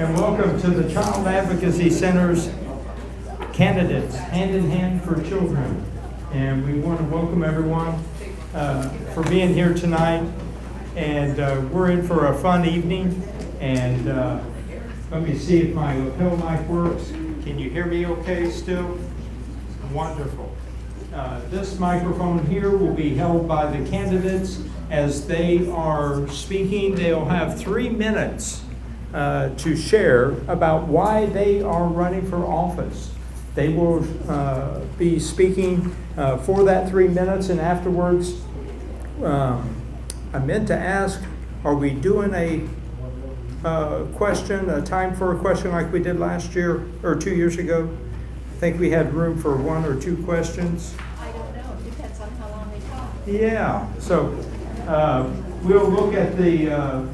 and welcome to the Child Advocacy Center's candidates, Hand in Hand for Children. And we want to welcome everyone for being here tonight. And we're in for a fun evening. And let me see if my lapel mic works. Can you hear me okay still? Wonderful. This microphone here will be held by the candidates as they are speaking. They'll have 3 minutes to share about why they are running for office. They will be speaking for that 3 minutes, and afterwards, I meant to ask, are we doing a time for a question like we did last year or 2 years ago? I think we had room for 1 or 2 questions. I don't know. It depends on how long they talk. Yeah. So we'll look at the.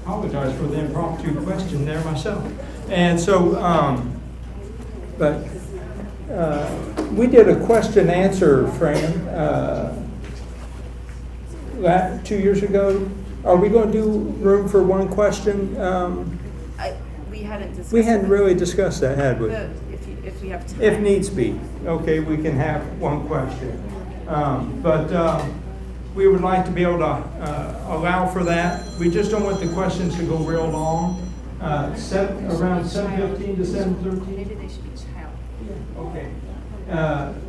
Apologize for the impromptu question there myself. And so, we did a question answer, Fran, 2 years ago. Are we going to do room for 1 question? We hadn't discussed. We hadn't really discussed that, had we? If we have time. If needs be. Okay, we can have 1 question. We would like to be able to allow for that. We just don't want the questions to go real long. Around 7:15 to 7:13. Maybe they should be child. Okay.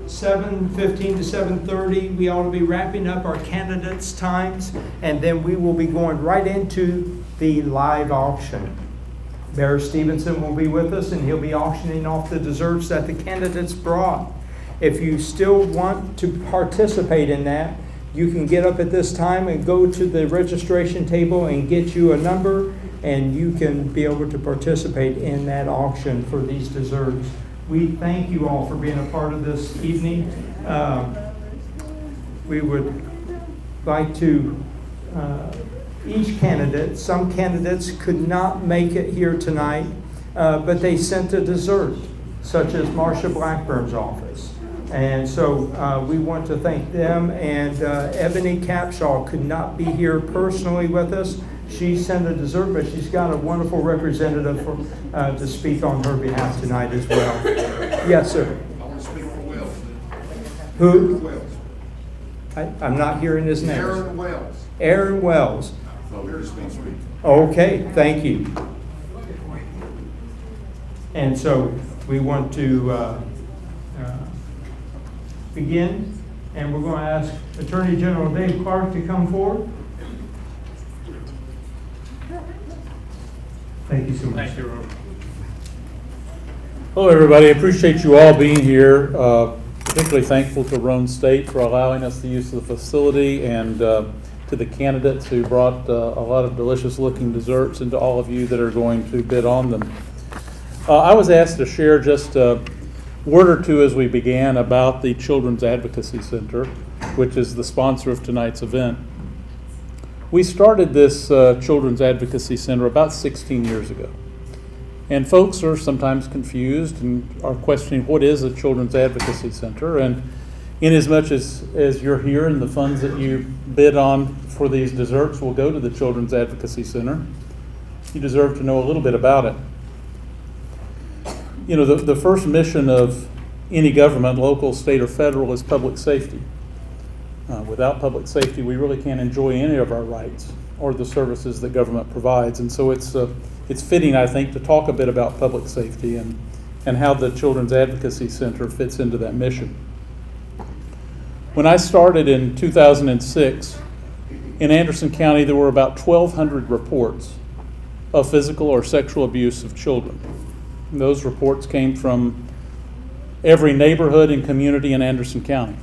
7:15 to 7:30, we ought to be wrapping up our candidates' times, and then we will be going right into the live auction. Mayor Stevenson will be with us, and he'll be auctioning off the desserts that the candidates brought. If you still want to participate in that, you can get up at this time and go to the registration table and get you a number, and you can be able to participate in that auction for these desserts. We thank you all for being a part of this evening. We would like to, each candidate, some candidates could not make it here tonight, but they sent a dessert, such as Marsha Blackburn's office. And so we want to thank them. And Ebony Capshaw could not be here personally with us. She sent a dessert, but she's got a wonderful representative to speak on her behalf tonight as well. Yes, sir. I want to speak for Wells. Who? Wells. I'm not hearing his name. Aaron Wells. Aaron Wells. I'm here to speak. Okay, thank you. And so we want to begin, and we're going to ask Attorney General Dave Clark to come forward. Thank you so much. Thank you, Roane. Hello, everybody. I appreciate you all being here. Particularly thankful to Roane State for allowing us the use of the facility, and to the candidates who brought a lot of delicious-looking desserts, and to all of you that are going to bid on them. I was asked to share just a word or two as we began about the Children's Advocacy Center, which is the sponsor of tonight's event. We started this Children's Advocacy Center about 16 years ago. And folks are sometimes confused and are questioning, what is a Children's Advocacy Center? And in as much as you're here and the funds that you bid on for these desserts will go to the Children's Advocacy Center, you deserve to know a little bit about it. You know, the first mission of any government, local, state, or federal, is public safety. Without public safety, we really can't enjoy any of our rights or the services that government provides. And so it's fitting, I think, to talk a bit about public safety and how the Children's Advocacy Center fits into that mission. When I started in 2006, in Anderson County, there were about 1,200 reports of physical or sexual abuse of children. And those reports came from every neighborhood and community in Anderson County.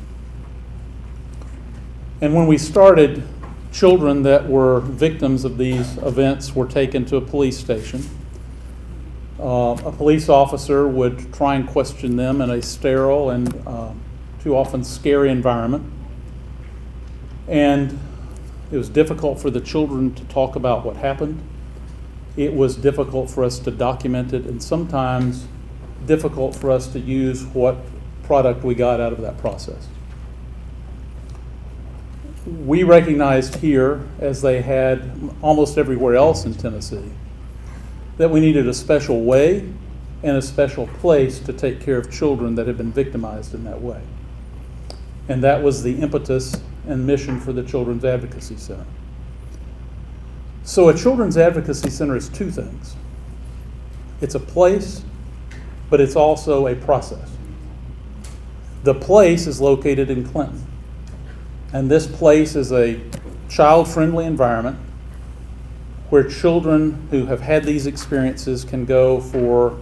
And when we started, children that were victims of these events were taken to a police station. A police officer would try and question them in a sterile and too often scary environment. And it was difficult for the children to talk about what happened. It was difficult for us to document it, and sometimes difficult for us to use what product we got out of that process. We recognized here, as they had almost everywhere else in Tennessee, that we needed a special way and a special place to take care of children that had been victimized in that way. And that was the impetus and mission for the Children's Advocacy Center. So a Children's Advocacy Center is two things. It's a place, but it's also a process. The place is located in Clinton, and this place is a child-friendly environment where children who have had these experiences can go for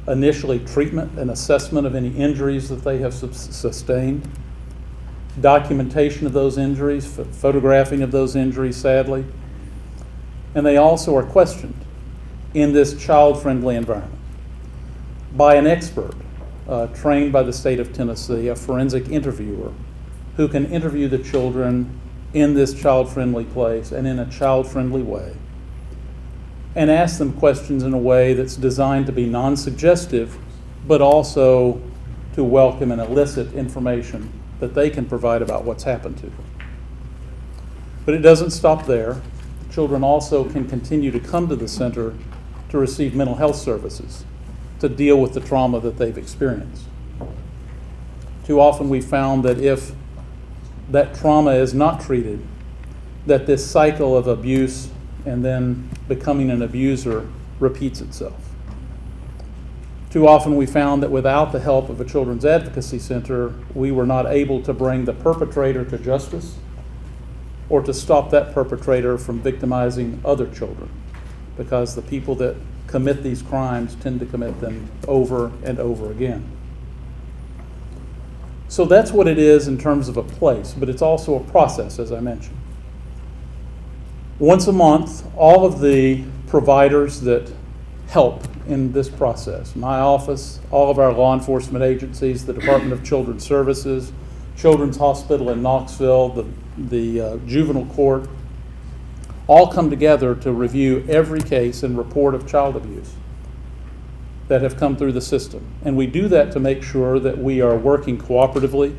initially treatment and assessment of any injuries that they have sustained, documentation of those injuries, photographing of those injuries, sadly, and they also are questioned in this child-friendly environment by an expert trained by the state of Tennessee, a forensic interviewer who can interview the children in this child-friendly place and in a child-friendly way, and ask them questions in a way that's designed to be non-suggestive, but also to welcome and elicit information that they can provide about what's happened to them. But it doesn't stop there. Children also can continue to come to the center to receive mental health services, to deal with the trauma that they've experienced. Too often we found that if that trauma is not treated, that this cycle of abuse and then becoming an abuser repeats itself. Too often we found that without the help of a Children's Advocacy Center, we were not able to bring the perpetrator to justice or to stop that perpetrator from victimizing other children, because the people that commit these crimes tend to commit them over and over again. So that's what it is in terms of a place, but it's also a process, as I mentioned. Once a month, all of the providers that help in this process, my office, all of our law enforcement agencies, the Department of Children's Services, Children's Hospital in Knoxville, the juvenile court, all come together to review every case and report of child abuse that have come through the system. And we do that to make sure that we are working cooperatively,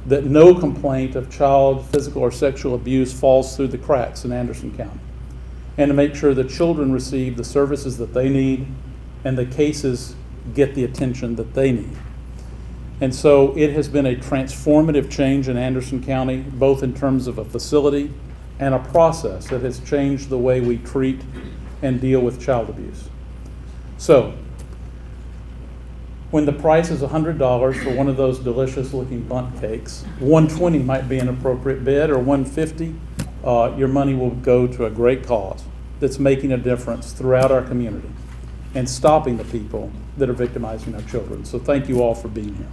that no complaint of child physical or sexual abuse falls through the cracks in Anderson County, and to make sure that children receive the services that they need and the cases get the attention that they need. And so it has been a transformative change in Anderson County, both in terms of a facility and a process that has changed the way we treat and deal with child abuse. So, when the price is $100 for one of those delicious looking bundt cakes, $120 might be an appropriate bid, or $150. Your money will go to a great cause that's making a difference throughout our community and stopping the people that are victimizing our children. So thank you all for being here.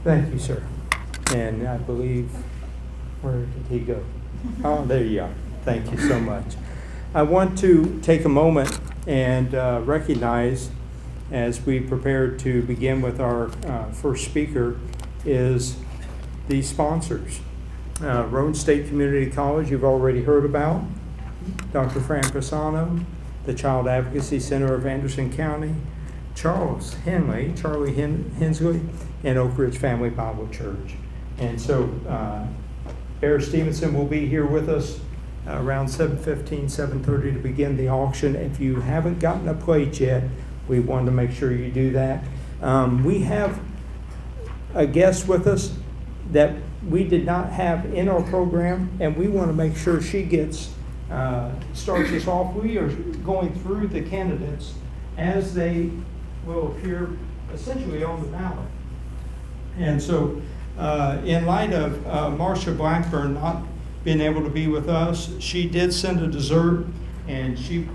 Thank you, sir. And I believe, where did he go? Oh, there you are. Thank you so much. I want to take a moment and recognize, as we prepare to begin with our first speaker, is the sponsors. Roane State Community College, you've already heard about. Dr. Fran Pisano, the Child Advocacy Center of Anderson County, Charlie Hensley, and Oak Ridge Family Bible Church. And so Bear Stevenson will be here with us around 7:15, 7:30 to begin the auction. If you haven't gotten a plate yet, we want to make sure you do that. We have a guest with us that we did not have in our program, and we want to make sure she gets starts us off. We are going through the candidates as they will appear essentially on the ballot. And so in light of Marcia Blackburn not being able to be with us, she did send a dessert, and she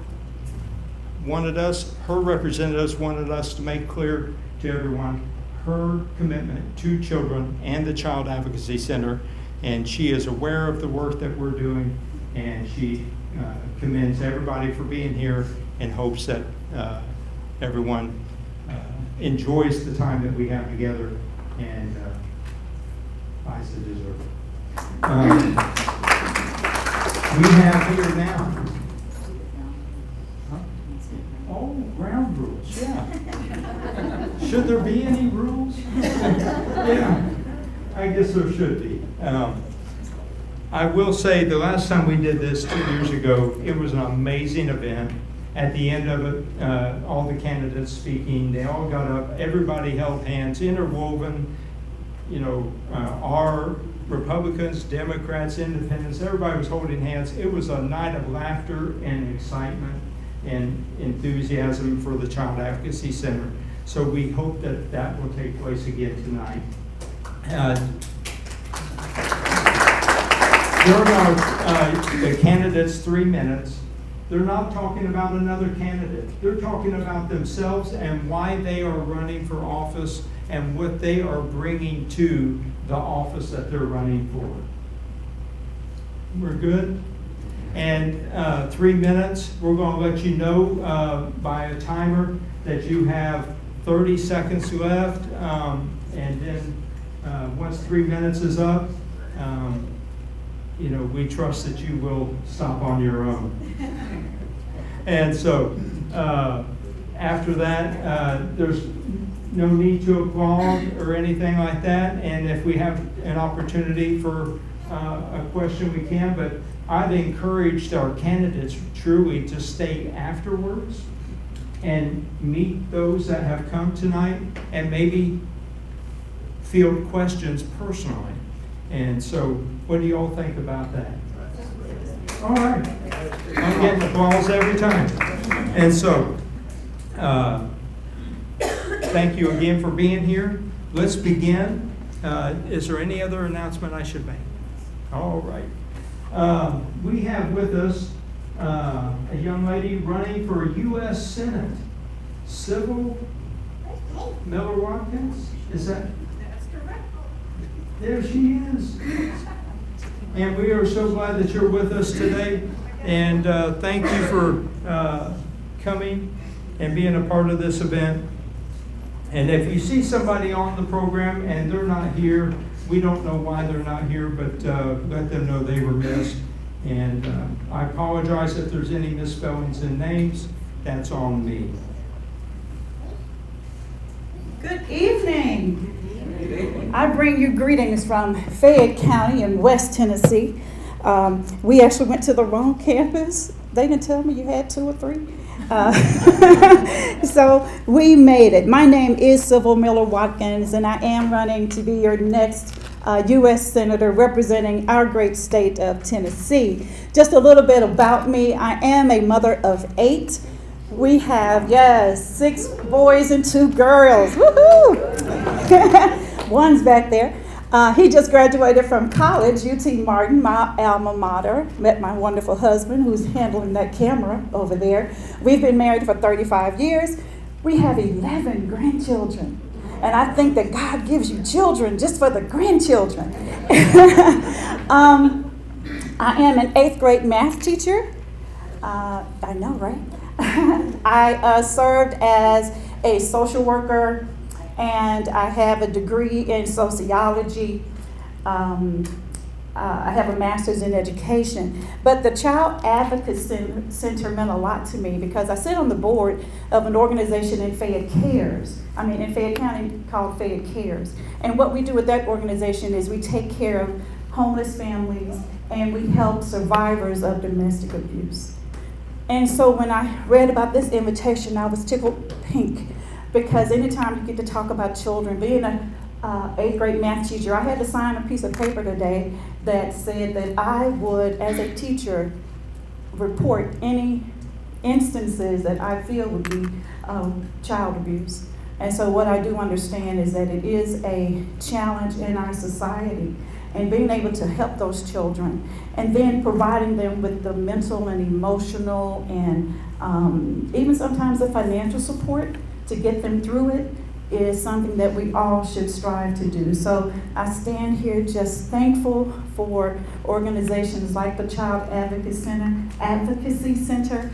wanted us, her representatives wanted us to make clear to everyone her commitment to children and the Child Advocacy Center, and she is aware of the work that we're doing, and she commends everybody for being here and hopes that everyone enjoys the time that we have together and buys the dessert. We have here now. Huh? Oh, ground rules, yeah. Should there be any rules? Yeah, I guess there should be. I will say the last time we did this 2 years ago, it was an amazing event. At the end of it, all the candidates speaking, they all got up, everybody held hands, interwoven, our Republicans, Democrats, Independents, everybody was holding hands. It was a night of laughter and excitement and enthusiasm for the Child Advocacy Center. So we hope that that will take place again tonight. During the candidates' 3 minutes, they're not talking about another candidate. They're talking about themselves and why they are running for office and what they are bringing to the office that they're running for. We're good? And 3 minutes, we're going to let you know by a timer that you have 30 seconds left. And then once 3 minutes is up, we trust that you will stop on your own. And so after that, there's no need to applaud or anything like that. And if we have an opportunity for a question, we can. But I've encouraged our candidates truly to stay afterwards and meet those that have come tonight and maybe field questions personally. And so what do you all think about that? All right. I'm getting applause every time. And so, thank you again for being here. Let's begin. Is there any other announcement I should make? All right. We have with us a young lady running for U.S. Senate. Sybil Miller-Watkins? Is that? That's correct. There she is. And we are so glad that you're with us today. And thank you for coming and being a part of this event. And if you see somebody on the program and they're not here, we don't know why they're not here, but let them know they were missed. And I apologize if there's any misspellings in names. That's on me. Good evening. I bring you greetings from Fayette County in West Tennessee. We actually went to the Roane campus. They didn't tell me you had 2 or 3. So we made it. My name is Sybil Miller-Watkins, and I am running to be your next U.S. Senator representing our great state of Tennessee. Just a little bit about me. I am a mother of 8. We have, 6 boys and 2 girls. Woohoo! One's back there. He just graduated from college, UT Martin, my alma mater. Met my wonderful husband who's handling that camera over there. We've been married for 35 years. We have 11 grandchildren. And I think that God gives you children just for the grandchildren. I am an 8th grade math teacher. I know, right? I served as a social worker, and I have a degree in sociology. I have a master's in education. But the Child Advocacy Center meant a lot to me because I sit on the board of an organization in Fayette County called Fayette Cares. And what we do with that organization is we take care of homeless families and we help survivors of domestic abuse. And so when I read about this invitation, I was tickled pink because anytime you get to talk about children, being an 8th grade math teacher, I had to sign a piece of paper today that said that I would, as a teacher, report any instances that I feel would be child abuse. And so what I do understand is that it is a challenge in our society, and being able to help those children and then providing them with the mental and emotional and even sometimes the financial support to get them through it is something that we all should strive to do. So I stand here just thankful for organizations like the Child Advocacy Center.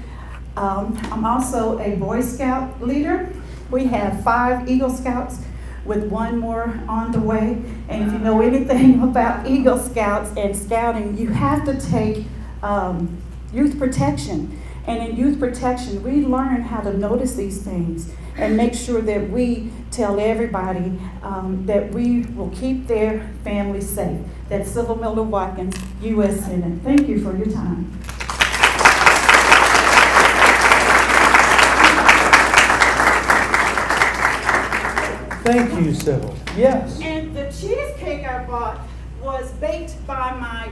I'm also a Boy Scout leader. We have 5 Eagle Scouts with 1 more on the way. And if you know anything about Eagle Scouts and scouting, you have to take youth protection. And in youth protection, we learn how to notice these things and make sure that we tell everybody that we will keep their families safe. That's Sybil Miller Watkins, U.S. Senate. Thank you for your time. Thank you, Sybil. Yes. And the cheesecake I bought was baked by my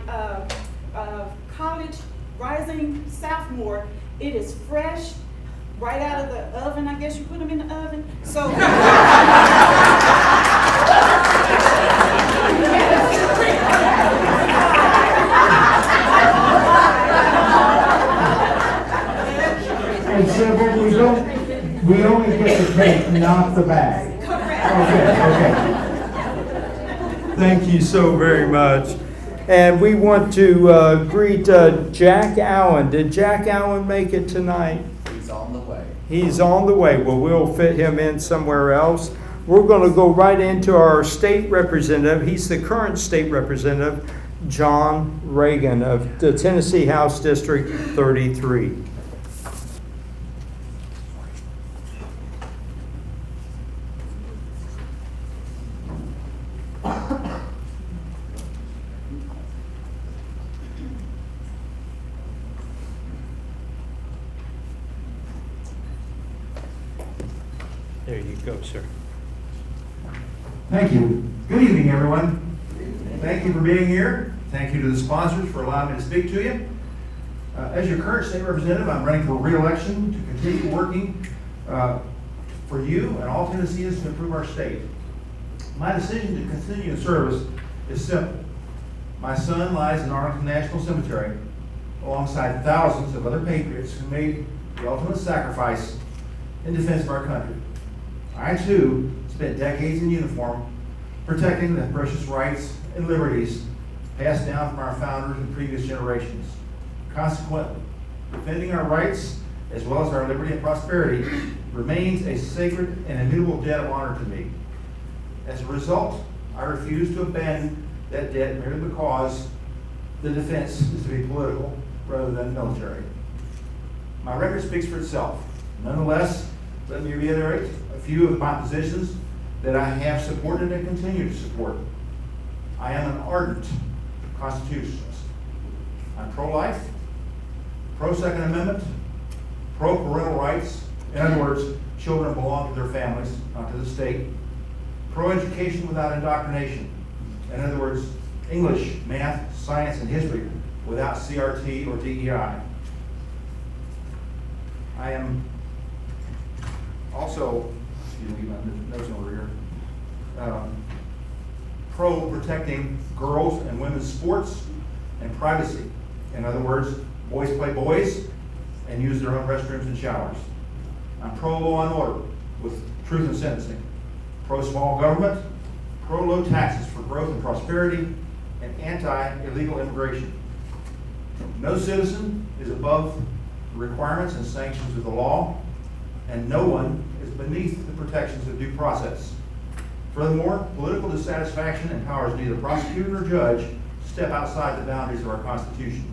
college rising sophomore. It is fresh, right out of the oven. I guess you put them in the oven. So. And Sybil, we only get the cake, not the bag. Okay. Thank you so very much. And we want to greet Jack Allen. Did Jack Allen make it tonight? He's on the way. He's on the way. Well, we'll fit him in somewhere else. We're going to go right into our state representative. He's the current state representative, John Reagan of the Tennessee House District 33. There you go, sir. Thank you. Good evening, everyone. Thank you for being here. Thank you to the sponsors for allowing me to speak to you. As your current state representative, I'm running for re-election to continue working for you and all Tennesseans to improve our state. My decision to continue in service is simple. My son lies in Arlington National Cemetery alongside thousands of other patriots who made the ultimate sacrifice in defense of our country. I, too, spent decades in uniform protecting the precious rights and liberties passed down from our founders and previous generations. Consequently, defending our rights as well as our liberty and prosperity remains a sacred and immutable debt of honor to me. As a result, I refuse to abandon that debt merely because the defense is to be political rather than military. My record speaks for itself. Nonetheless, let me reiterate a few of my positions that I have supported and continue to support. I am an ardent constitutionalist. I'm pro-life, pro-Second Amendment, pro-parental rights. In other words, children belong to their families, not to the state. Pro-education without indoctrination. In other words, English, math, science, and history without CRT or DEI. I am also, excuse me, my notes over here, pro-protecting girls and women's sports and privacy. In other words, boys play boys and use their own restrooms and showers. I'm pro-law and order with truth in sentencing. Pro-small government, pro-low taxes for growth and prosperity, and anti-illegal immigration. No citizen is above the requirements and sanctions of the law, and no one is beneath the protections of due process. Furthermore, political dissatisfaction empowers neither prosecutor nor judge to step outside the boundaries of our Constitution.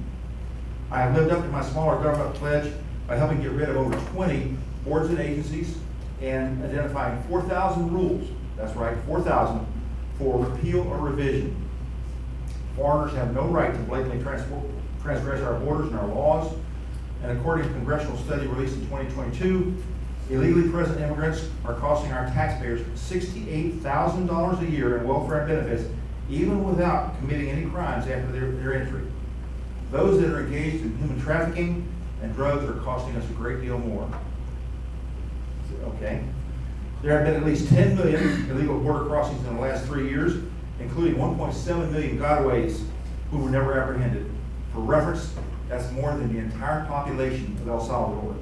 I have lived up to my smaller government pledge by helping get rid of over 20 boards and agencies and identifying 4,000 rules, that's right, 4,000, for repeal or revision. Foreigners have no right to blatantly transgress our borders and our laws, and according to a congressional study released in 2022, illegally present immigrants are costing our taxpayers $68,000 a year in welfare and benefits, even without committing any crimes after their entry. Those that are engaged in human trafficking and drugs are costing us a great deal more. Okay. There have been at least 10 million illegal border crossings in the last 3 years, including 1.7 million gotaways who were never apprehended. For reference, that's more than the entire population of El Salvador.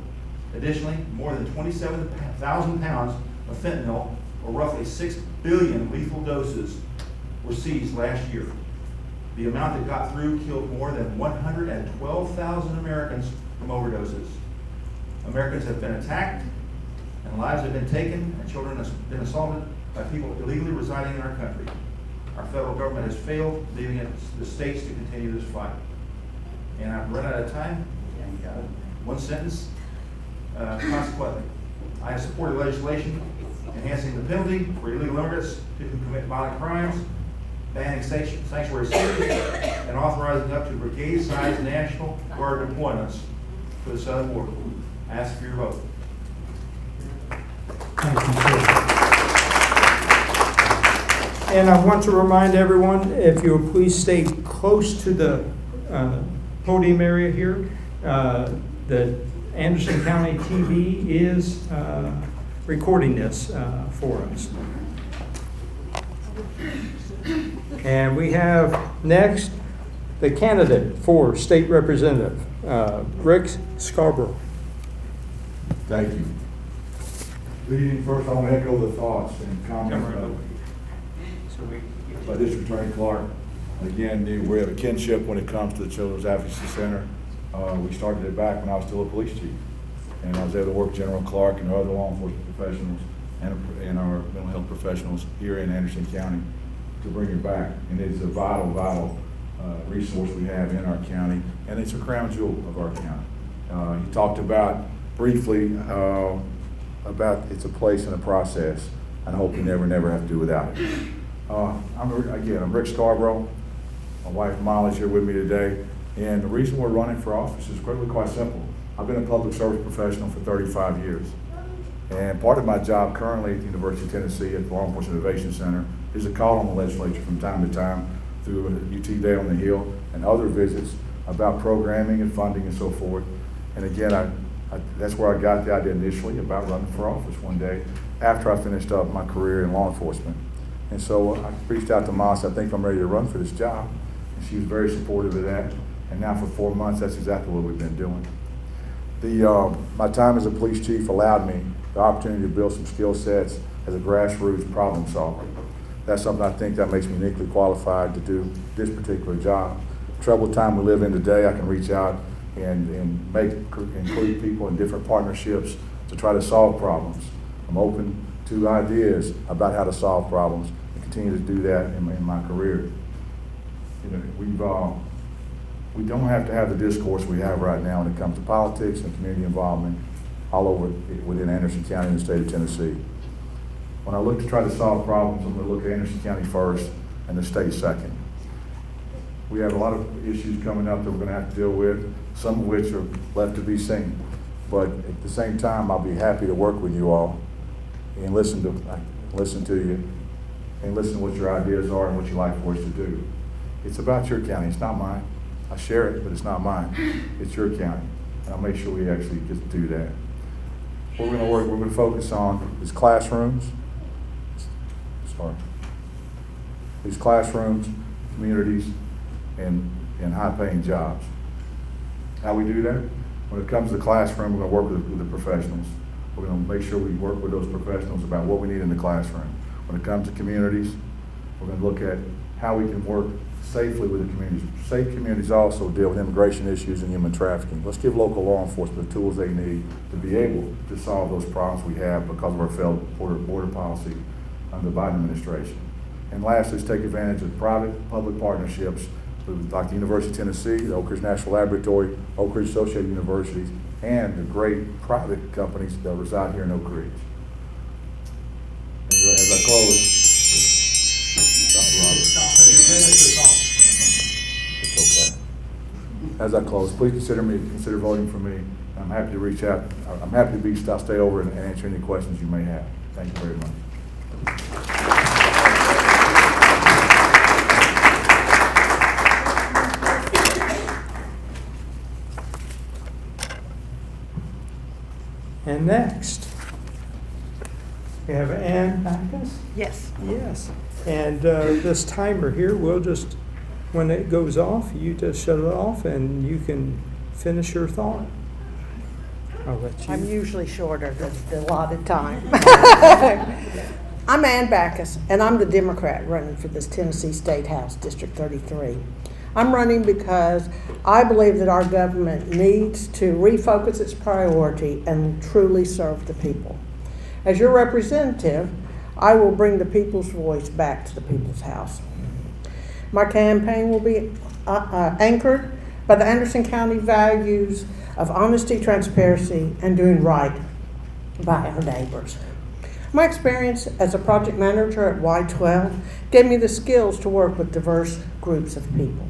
Additionally, more than 27,000 pounds of fentanyl or roughly 6 billion lethal doses, were seized last year. The amount that got through killed more than 112,000 Americans from overdoses. Americans have been attacked, and lives have been taken, and children have been assaulted by people illegally residing in our country. Our federal government has failed, leaving it to the states to continue this fight. And I've run out of time. One sentence. Consequently, I have supported legislation enhancing the penalty for illegal immigrants who commit violent crimes, banning sanctuary cities, and authorizing up to brigade-sized National Guard deployments for the southern border. I ask for your vote. Thank you, sir. And I want to remind everyone, if you will please stay close to the podium area here, that Anderson County TV is recording this for us. And we have next the candidate for state representative, Rick Scarborough. Thank you. Good evening. First, I want to echo the thoughts and comments by District Attorney Clark. Again, we have a kinship when it comes to the Children's Advocacy Center. We started it back when I was still a police chief, and I was able to work with General Clark and other law enforcement professionals and our mental health professionals here in Anderson County to bring it back. And it is a vital resource we have in our county, and it's a crown jewel of our county. He talked about briefly about it's a place and a process, and I hope you never have to do without it. I'm Rick Scarborough. My wife Molly's here with me today, and the reason we're running for office is really quite simple. I've been a public service professional for 35 years, and part of my job currently at the University of Tennessee at the Law Enforcement Innovation Center is a call on the legislature from time to time through UT Day on the Hill and other visits about programming and funding and so forth. And again, that's where I got the idea initially about running for office one day after I finished up my career in law enforcement. And so I reached out to Mom and said, I think I'm ready to run for this job. And she was very supportive of that. And now for 4 months, that's exactly what we've been doing. My time as a police chief allowed me the opportunity to build some skill sets as a grassroots problem solver. That's something I think that makes me uniquely qualified to do this particular job. Troubled time we live in today, I can reach out and include people in different partnerships to try to solve problems. I'm open to ideas about how to solve problems and continue to do that in my career. You know, we don't have to have the discourse we have right now when it comes to politics and community involvement all over within Anderson County and the state of Tennessee. When I look to try to solve problems, I'm going to look at Anderson County first and the state second. We have a lot of issues coming up that we're going to have to deal with, some of which are left to be seen. But at the same time, I'll be happy to work with you all and listen to you and listen to what your ideas are and what you like for us to do. It's about your county, it's not mine. I share it, but it's not mine. It's your county, and I'll make sure we actually just do that. What we're going to focus on is classrooms. These classrooms, communities, and high-paying jobs. How we do that? When it comes to the classroom, we're going to work with the professionals. We're going to make sure we work with those professionals about what we need in the classroom. When it comes to communities, we're going to look at how we can work safely with the communities. Safe communities also deal with immigration issues and human trafficking. Let's give local law enforcement the tools they need to be able to solve those problems we have because of our failed border policy under the Biden administration. And last, let's take advantage of private-public partnerships like the University of Tennessee, the Oak Ridge National Laboratory, Oak Ridge Associated Universities, and the great private companies that reside here in Oak Ridge. As I close, it's okay. As I close, please consider voting for me. I'm happy to reach out. I'm happy to stay over and answer any questions you may have. Thank you very much. And next, we have Ann Backus. Yes. Yes. And this timer here, we'll just, when it goes off, you just shut it off and you can finish your thought. I'll let you. I'm usually shorter than the allotted time. I'm Ann Backus, and I'm the Democrat running for this Tennessee State House, District 33. I'm running because I believe that our government needs to refocus its priority and truly serve the people. As your representative, I will bring the people's voice back to the people's house. My campaign will be anchored by the Anderson County values of honesty, transparency, and doing right by our neighbors. My experience as a project manager at Y12 gave me the skills to work with diverse groups of people.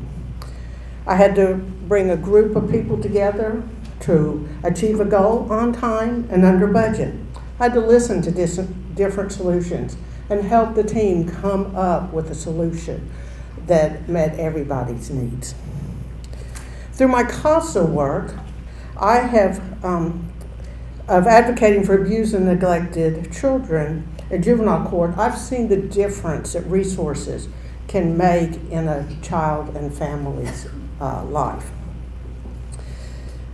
I had to bring a group of people together to achieve a goal on time and under budget. I had to listen to different solutions and help the team come up with a solution that met everybody's needs. Through my CASA work, I have of advocating for abused and neglected children in juvenile court, I've seen the difference that resources can make in a child and family's life.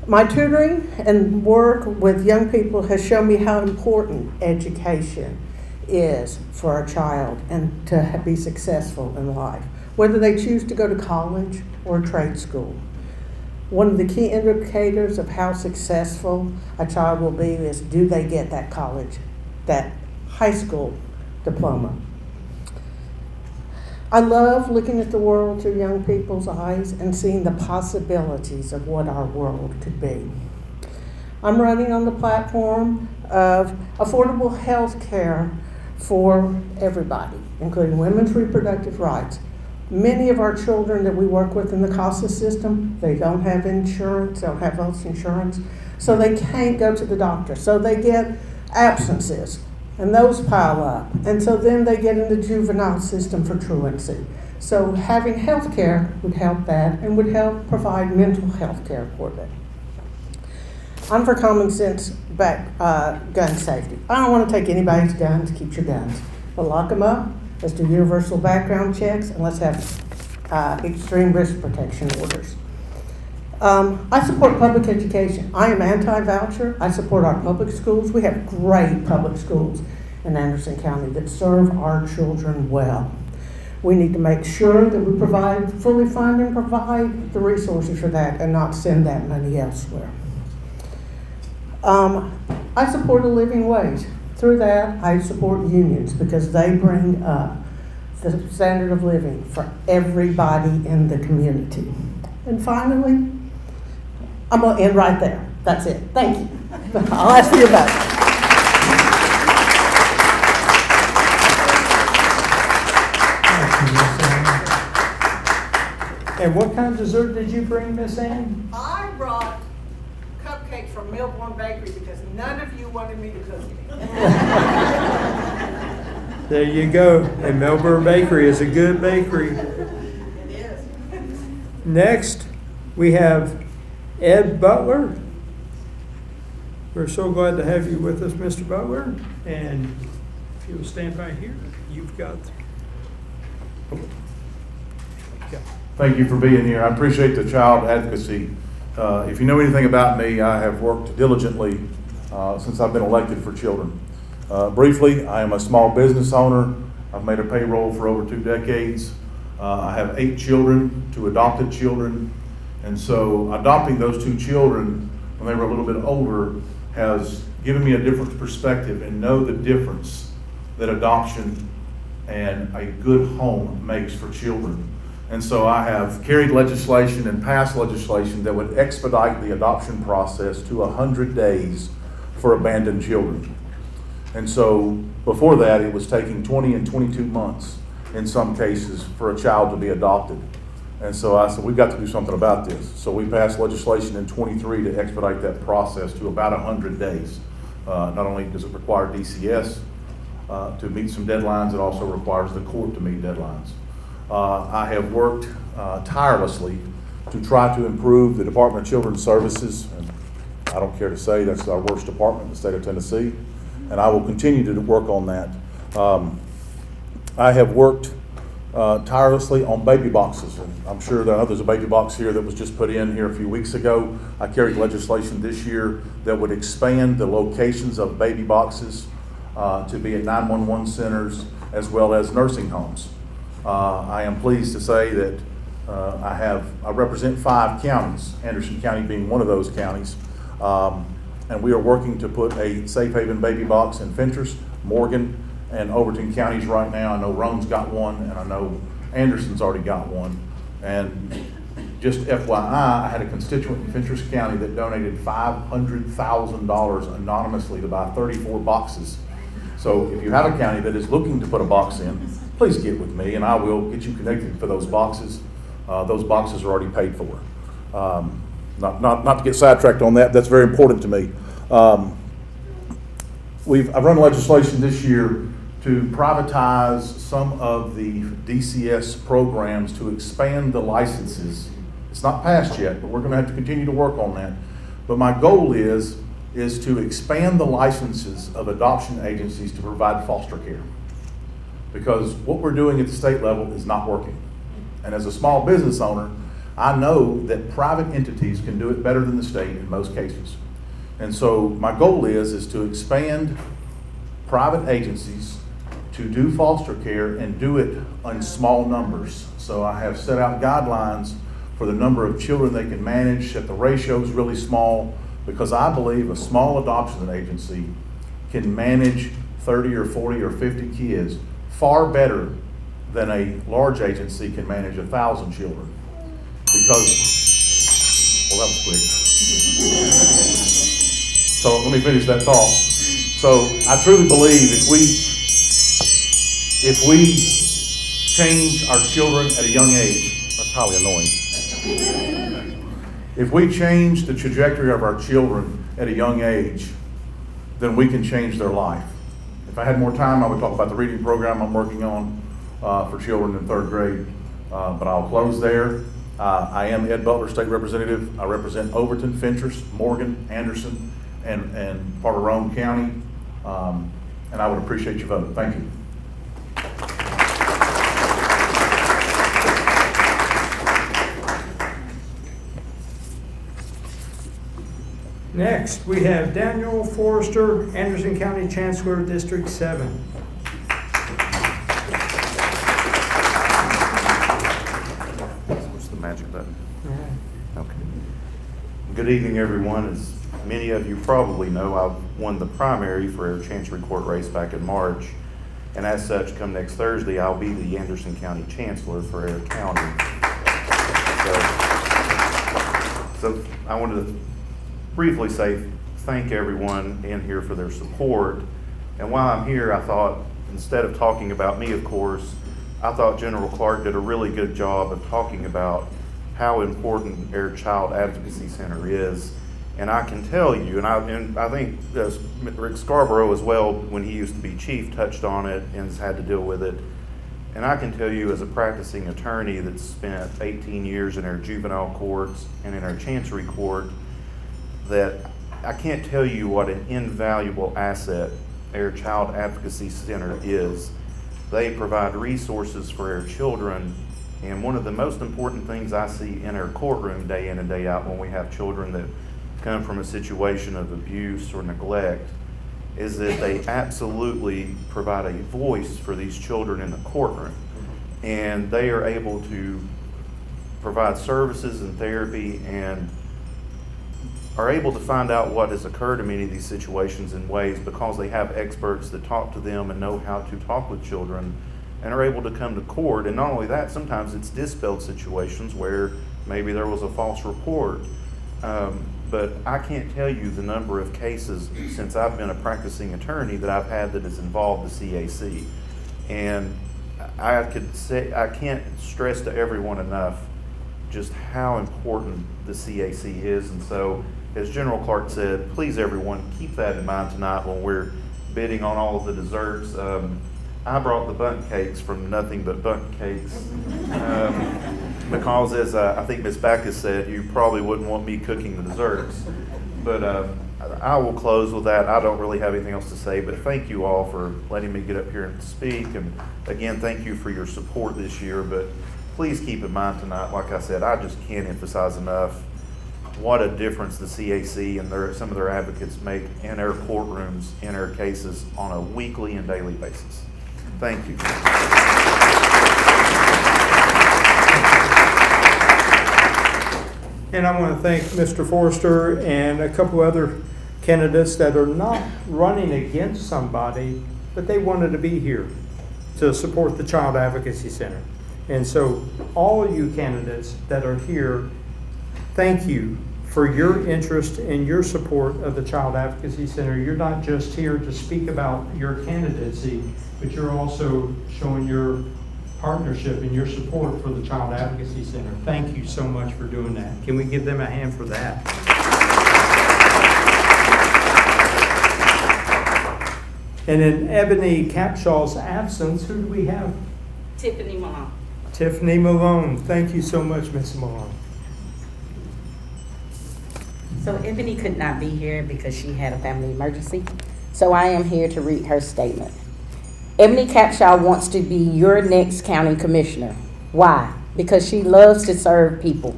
My tutoring and work with young people has shown me how important education is for a child and to be successful in life, whether they choose to go to college or trade school. One of the key indicators of how successful a child will be is, do they get that college, that high school diploma? I love looking at the world through young people's eyes and seeing the possibilities of what our world could be. I'm running on the platform of affordable health care for everybody, including women's reproductive rights. Many of our children that we work with in the CASA system, they don't have insurance, they don't have health insurance, so they can't go to the doctor. So they get absences, and those pile up. And so then they get in the juvenile system for truancy. So having health care would help that and would help provide mental health care for them. I'm for common sense gun safety. I don't want to take anybody's guns, keep your guns. But lock them up. Let's do universal background checks, and let's have extreme risk protection orders. I support public education. I am anti-voucher. I support our public schools. We have great public schools in Anderson County that serve our children well. We need to make sure that we fully fund and provide the resources for that and not send that money elsewhere. I support a living wage. Through that, I support unions because they bring up the standard of living for everybody in the community. And finally, I'm going to end right there. That's it. Thank you. I'll ask for your vote. And what kind of dessert did you bring, Miss Ann? I brought cupcakes from Milborn Bakery because none of you wanted me to cook it. There you go. And Melbourne Bakery is a good bakery. It is. Next, we have Ed Butler. We're so glad to have you with us, Mr. Butler. And if you'll stand by here, you've got. Thank you for being here. I appreciate the child advocacy. If you know anything about me, I have worked diligently since I've been elected for children. Briefly, I am a small business owner. I've made a payroll for over 2 decades. I have 8 children, 2 adopted children. And so adopting those 2 children when they were a little bit older has given me a different perspective and know the difference that adoption and a good home makes for children. And so I have carried legislation and passed legislation that would expedite the adoption process to 100 days for abandoned children. And so before that, it was taking 20 and 22 months in some cases for a child to be adopted. And so I said, we've got to do something about this. So we passed legislation in 23 to expedite that process to about 100 days. Not only does it require DCS to meet some deadlines, it also requires the court to meet deadlines. I have worked tirelessly to try to improve the Department of Children's Services. And I don't care to say that's our worst department in the state of Tennessee, and I will continue to work on that. I have worked tirelessly on baby boxes, and I'm sure that there's a baby box here that was just put in here a few weeks ago. I carried legislation this year that would expand the locations of baby boxes to be at 911 centers as well as nursing homes. I am pleased to say that I represent 5 counties, Anderson County being one of those counties, and we are working to put a safe haven baby box in Fentress, Morgan, and Overton counties right now. I know Roane's got one, and I know Anderson's already got one. And just FYI, I had a constituent in Fentress County that donated $500,000 anonymously to buy 34 boxes. So if you have a county that is looking to put a box in, please get with me and I will get you connected for those boxes. Those boxes are already paid for. Not to get sidetracked on that, that's very important to me. I've run legislation this year to privatize some of the DCS programs to expand the licenses. It's not passed yet, but we're going to have to continue to work on that. But my goal is to expand the licenses of adoption agencies to provide foster care. Because what we're doing at the state level is not working. And as a small business owner, I know that private entities can do it better than the state in most cases. And so my goal is to expand private agencies to do foster care and do it in small numbers. So I have set out guidelines for the number of children they can manage, that the ratio is really small, because I believe a small adoption agency can manage 30 or 40 or 50 kids far better than a large agency can manage 1,000 children. Because, well, that was quick. So let me finish that thought. So I truly believe if we change our children at a young age, that's highly annoying. If we change the trajectory of our children at a young age, then we can change their life. If I had more time, I would talk about the reading program I'm working on for children in 3rd grade, but I'll close there. I am Ed Butler, State Representative. I represent Overton, Fentress, Morgan, Anderson, and part of Roane County, and I would appreciate your vote. Thank you. Next, we have Daniel Forrester, Anderson County Chancellor, District 7. What's the magic button? Okay. Good evening, everyone. As many of you probably know, I won the primary for our Chancery Court race back in March. And as such, come next Thursday, I'll be the Anderson County Chancellor for our county. So I wanted to briefly say thank everyone in here for their support. And while I'm here, I thought, instead of talking about me, of course, I thought General Clark did a really good job of talking about how important our Child Advocacy Center is. And I can tell you, and I think Rick Scarborough as well, when he used to be chief, touched on it and has had to deal with it. And I can tell you, as a practicing attorney that's spent 18 years in our juvenile courts and in our Chancery Court, that I can't tell you what an invaluable asset our Child Advocacy Center is. They provide resources for our children, and one of the most important things I see in our courtroom day in and day out when we have children that come from a situation of abuse or neglect is that they absolutely provide a voice for these children in the courtroom, and they are able to provide services and therapy and are able to find out what has occurred in many of these situations in ways because they have experts that talk to them and know how to talk with children and are able to come to court. And not only that, sometimes it's dispelled situations where maybe there was a false report. But I can't tell you the number of cases since I've been a practicing attorney that I've had that has involved the CAC. And I can't stress to everyone enough just how important the CAC is. And so, as General Clark said, please everyone keep that in mind tonight when we're bidding on all of the desserts. I brought the bundt cakes from Nothing But Bundt Cakes because, as I think Ms. Backus said, you probably wouldn't want me cooking the desserts. But I will close with that. I don't really have anything else to say, but thank you all for letting me get up here and speak. And again, thank you for your support this year. But please keep in mind tonight, like I said, I just can't emphasize enough what a difference the CAC and some of their advocates make in our courtrooms, in our cases on a weekly and daily basis. Thank you. And I want to thank Mr. Forrester and a couple other candidates that are not running against somebody, but they wanted to be here to support the Child Advocacy Center. And so all you candidates that are here, thank you for your interest and your support of the Child Advocacy Center. You're not just here to speak about your candidacy, but you're also showing your partnership and your support for the Child Advocacy Center. Thank you so much for doing that. Can we give them a hand for that? And in Ebony Capshaw's absence, who do we have? Tiffany Malone. Tiffany Malone. Thank you so much, Ms. Malone. So Ebony could not be here because she had a family emergency. So I am here to read her statement. Ebony Capshaw wants to be your next county commissioner. Why? Because she loves to serve people.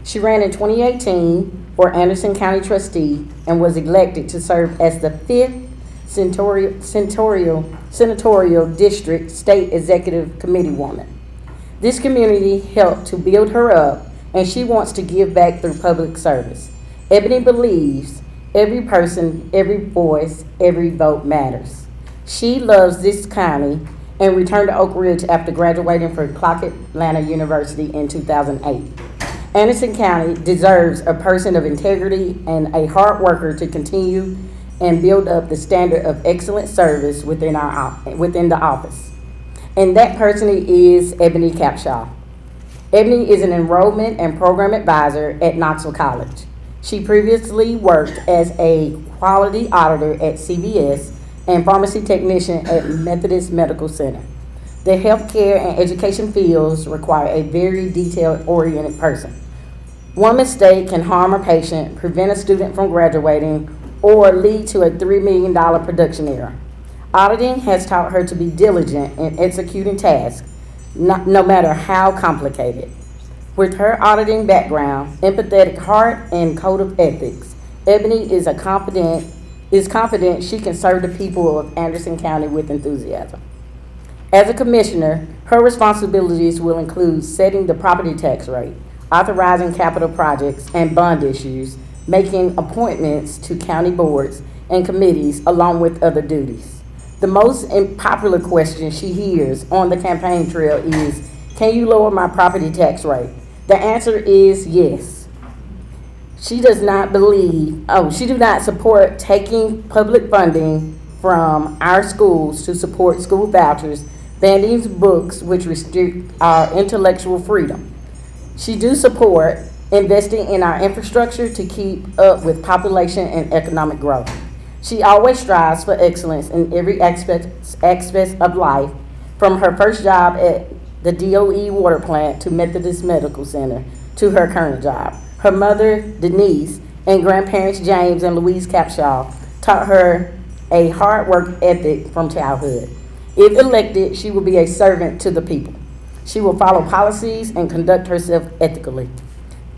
She ran in 2018 for Anderson County trustee and was elected to serve as the 5th Senatorial District State Executive Committee woman. This community helped to build her up, and she wants to give back through public service. Ebony believes every person, every voice, every vote matters. She loves this county and returned to Oak Ridge after graduating from Clark Atlanta University in 2008. Anderson County deserves a person of integrity and a hard worker to continue and build up the standard of excellent service within the office. And that person is Ebony Capshaw. Ebony is an enrollment and program advisor at Knoxville College. She previously worked as a quality auditor at CVS and pharmacy technician at Methodist Medical Center. The healthcare and education fields require a very detail-oriented person. One mistake can harm a patient, prevent a student from graduating, or lead to a $3 million production error. Auditing has taught her to be diligent in executing tasks, no matter how complicated. With her auditing background, empathetic heart, and code of ethics, Ebony is confident she can serve the people of Anderson County with enthusiasm. As a commissioner, her responsibilities will include setting the property tax rate, authorizing capital projects and bond issues, making appointments to county boards and committees, along with other duties. The most unpopular question she hears on the campaign trail is, can you lower my property tax rate? The answer is yes. She do not support taking public funding from our schools to support school vouchers, banning books which restrict our intellectual freedom. She do support investing in our infrastructure to keep up with population and economic growth. She always strives for excellence in every aspect of life, from her first job at the DOE water plant to Methodist Medical Center to her current job. Her mother, Denise, and grandparents, James and Louise Capshaw, taught her a hard work ethic from childhood. If elected, she will be a servant to the people. She will follow policies and conduct herself ethically.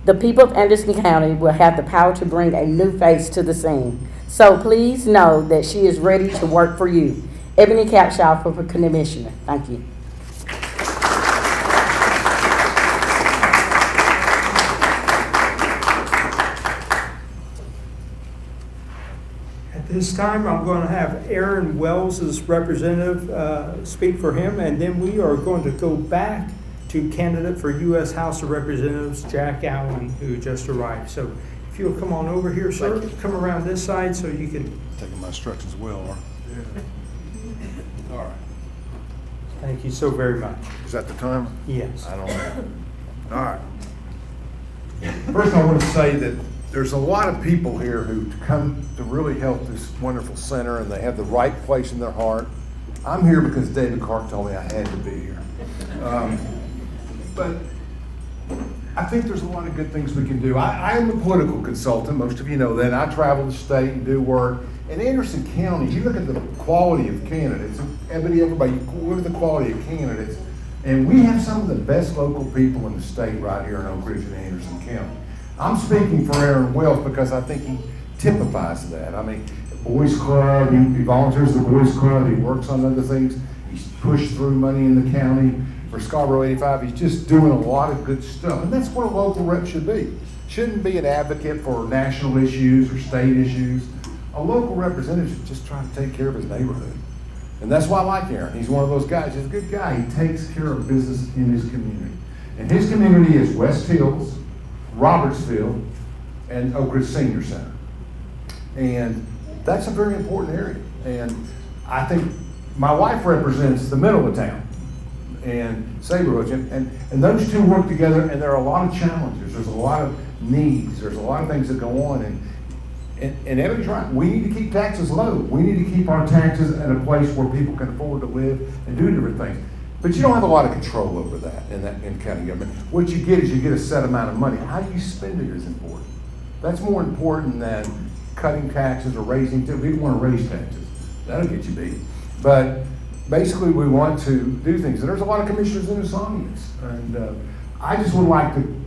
The people of Anderson County will have the power to bring a new face to the scene. So please know that she is ready to work for you. Ebony Capshaw for Commissioner. Thank you. At this time, I'm going to have Aaron Wells' representative speak for him, and then we are going to go back to candidate for U.S. House of Representatives, Jack Allen, who just arrived. So if you'll come on over here, sir, come around this side so you can. Taking my instructions well, or? All right. Thank you so very much. Is that the timer? Yes. I don't know. All right. First, I want to say that there's a lot of people here who come to really help this wonderful center, and they have the right place in their heart. I'm here because David Clark told me I had to be here. But I think there's a lot of good things we can do. I am a political consultant. Most of you know that. I travel the state and do work. In Anderson County, you look at the quality of candidates. Ebony, everybody, you look at the quality of candidates, and we have some of the best local people in the state right here in Oak Ridge and Anderson County. I'm speaking for Aaron Wells because I think he typifies that. I mean, Boys Club, he volunteers at the Boys Club, he works on other things, he's pushed through money in the county for Scarborough 85. He's just doing a lot of good stuff, and that's what a local rep should be. Shouldn't be an advocate for national issues or state issues. A local representative should just try to take care of his neighborhood. And that's why I like Aaron. He's one of those guys. He's a good guy. He takes care of business in his community. And his community is West Hills, Robertsville, and Oak Ridge Senior Center. And that's a very important area. And I think my wife represents the middle of town and Saybrook. And those two work together, and there are a lot of challenges. There's a lot of needs. There's a lot of things that go on. And Evan's right. We need to keep taxes low. We need to keep our taxes at a place where people can afford to live and do different things. But you don't have a lot of control over that in county government. What you get is you get a set amount of money. How you spend it is important. That's more important than cutting taxes or raising taxes. We don't want to raise taxes. That'll get you beat. But basically we want to do things. And there's a lot of commissioners in this audience. And I just would like to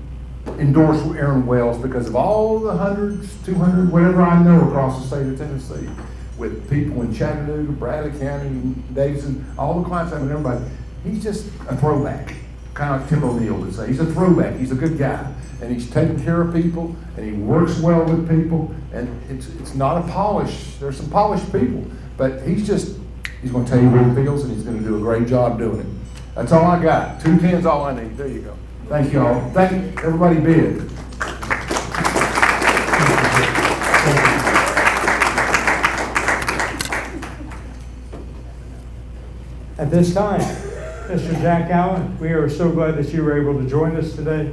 endorse Aaron Wells because of all the hundreds, 200, whatever I know across the state of Tennessee, with people in Chattanooga, Bradley County, Davidson, all the clients and everybody. He's just a throwback, kind of like Tim O'Neill would say. He's a throwback. He's a good guy, and he's taking care of people, and he works well with people. And it's not a polish. There's some polished people, but he's going to tell you what he feels, and he's going to do a great job doing it. That's all I got. 210's all I need. There you go. Thank you all. Thank everybody bid. At this time, Mr. Jack Allen, we are so glad that you were able to join us today.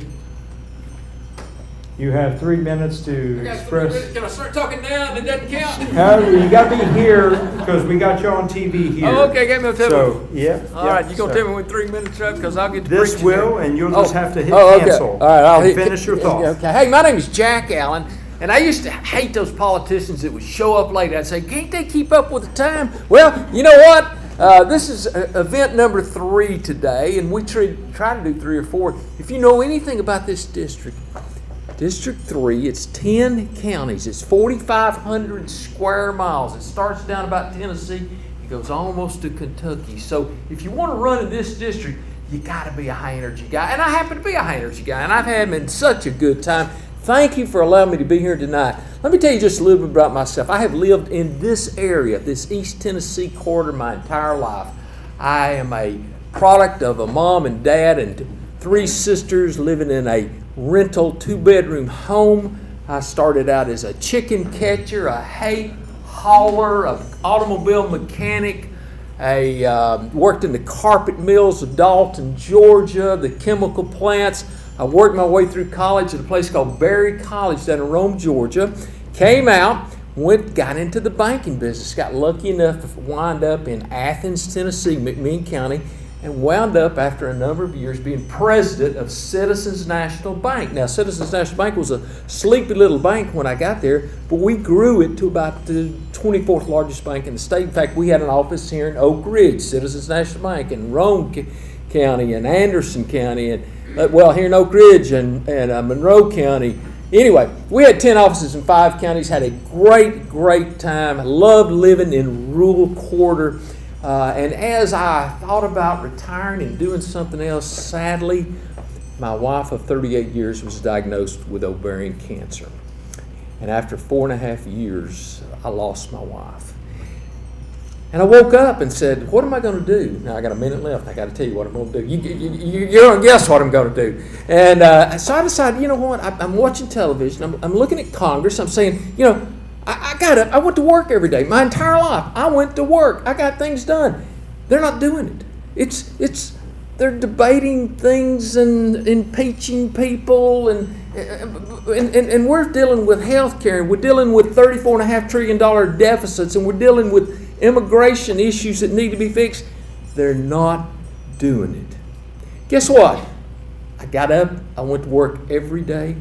You have 3 minutes to express. Can I start talking now? That doesn't count. No, you got to be here because we got you on TV here. Oh, okay, give me a tip. So, yeah. All right, you gonna tell me when 3 minutes up because I'll get to This preaching will, here. and you'll just have to hit okay. cancel. All right, I'll and hit, finish your thoughts. Okay. Hey, my name is Jack Allen, and I used to hate those politicians that would show up late. I'd say, can't they keep up with the time? Well, you know what? This is event number 3 today, and we try to do 3 or 4. If you know anything about this district, District 3, it's 10 counties. It's 4,500 square miles. It starts down about Tennessee. It goes almost to Kentucky. So if you want to run in this district, you got to be a high energy guy. And I happen to be a high energy guy, and I've had been such a good time. Thank you for allowing me to be here tonight. Let me tell you just a little bit about myself. I have lived in this area, this East Tennessee corridor, my entire life. I am a product of a mom and dad and 3 sisters living in a rental 2-bedroom home. I started out as a chicken catcher, a hay hauler, an automobile mechanic. I worked in the carpet mills of Dalton, Georgia, the chemical plants. I worked my way through college at a place called Berry College down in Rome, Georgia. Came out, got into the banking business, got lucky enough to wind up in Athens, Tennessee, McMinn County, and wound up after a number of years being president of Citizens National Bank. Now, Citizens National Bank was a sleepy little bank when I got there, but we grew it to about the 24th largest bank in the state. In fact, we had an office here in Oak Ridge, Citizens National Bank, in Roane County and Anderson County, and here in Oak Ridge and Monroe County. Anyway, we had 10 offices in 5 counties, had a great time. I loved living in rural quarter. And as I thought about retiring and doing something else, sadly, my wife of 38 years was diagnosed with ovarian cancer. And after 4.5 years, I lost my wife. And I woke up and said, what am I going to do? Now, I got a minute left. I got to tell you what I'm going to do. You're going to guess what I'm going to do. And so I decided, you know what? I'm watching television. I'm looking at Congress. I'm saying, you know, I went to work every day. My entire life, I went to work. I got things done. They're not doing it. They're debating things and impeaching people, and we're dealing with health care. We're dealing with $34.5 trillion deficits, and we're dealing with immigration issues that need to be fixed. They're not doing it. Guess what? I got up. I went to work every day.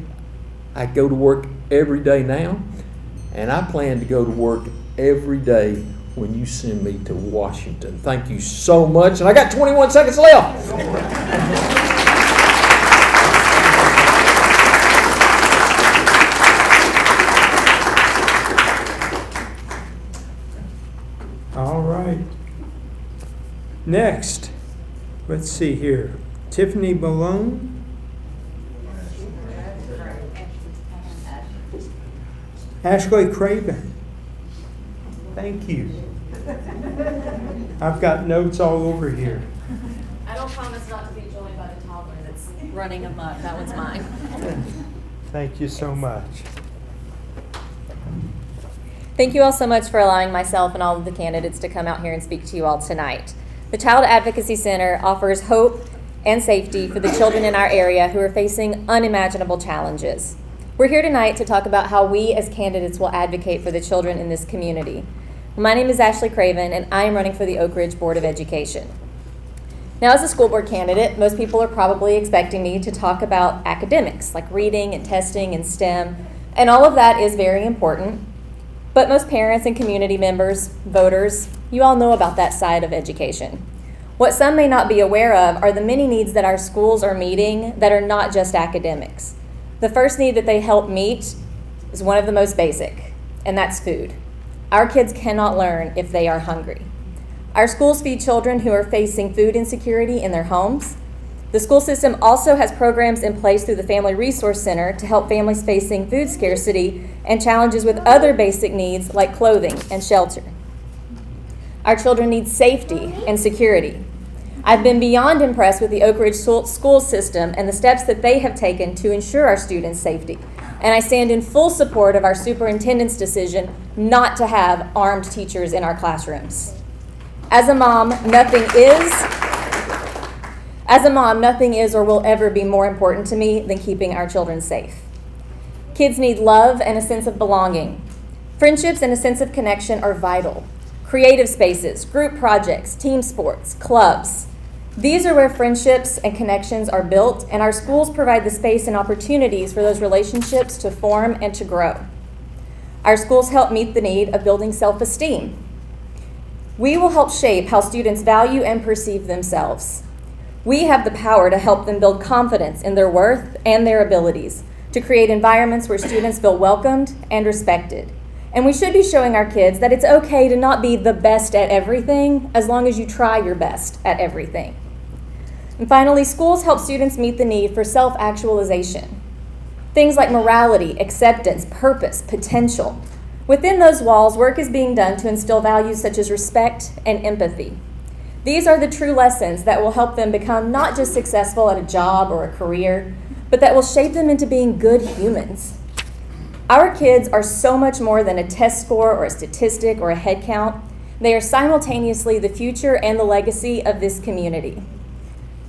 I go to work every day now. And I plan to go to work every day when you send me to Washington. Thank you so much. And I got 21 seconds left. Next, let's see here. Tiffany Malone. Ashley Craven. Thank you. I've got notes all over here. I don't promise not to be joined by the toddler that's running amok. That one's mine. Thank you so much. Thank you all so much for allowing myself and all of the candidates to come out here and speak to you all tonight. The Child Advocacy Center offers hope and safety for the children in our area who are facing unimaginable challenges. We're here tonight to talk about how we as candidates will advocate for the children in this community. My name is Ashley Craven, and I am running for the Oak Ridge Board of Education. Now, as a school board candidate, most people are probably expecting me to talk about academics, like reading and testing and STEM, and all of that is very important. But most parents and community members, voters, you all know about that side of education. What some may not be aware of are the many needs that our schools are meeting that are not just academics. The first need that they help meet is one of the most basic, and that's food. Our kids cannot learn if they are hungry. Our schools feed children who are facing food insecurity in their homes. The school system also has programs in place through the Family Resource Center to help families facing food scarcity and challenges with other basic needs like clothing and shelter. Our children need safety and security. I've been beyond impressed with the Oak Ridge school system and the steps that they have taken to ensure our students' safety. And I stand in full support of our superintendent's decision not to have armed teachers in our classrooms. As a mom, nothing is or will ever be more important to me than keeping our children safe. Kids need love and a sense of belonging. Friendships and a sense of connection are vital. Creative spaces, group projects, team sports, clubs. These are where friendships and connections are built, and our schools provide the space and opportunities for those relationships to form and to grow. Our schools help meet the need of building self-esteem. We will help shape how students value and perceive themselves. We have the power to help them build confidence in their worth and their abilities, to create environments where students feel welcomed and respected. And we should be showing our kids that it's okay to not be the best at everything as long as you try your best at everything. And finally, schools help students meet the need for self-actualization. Things like morality, acceptance, purpose, potential. Within those walls, work is being done to instill values such as respect and empathy. These are the true lessons that will help them become not just successful at a job or a career, but that will shape them into being good humans. Our kids are so much more than a test score or a statistic or a head count. They are simultaneously the future and the legacy of this community.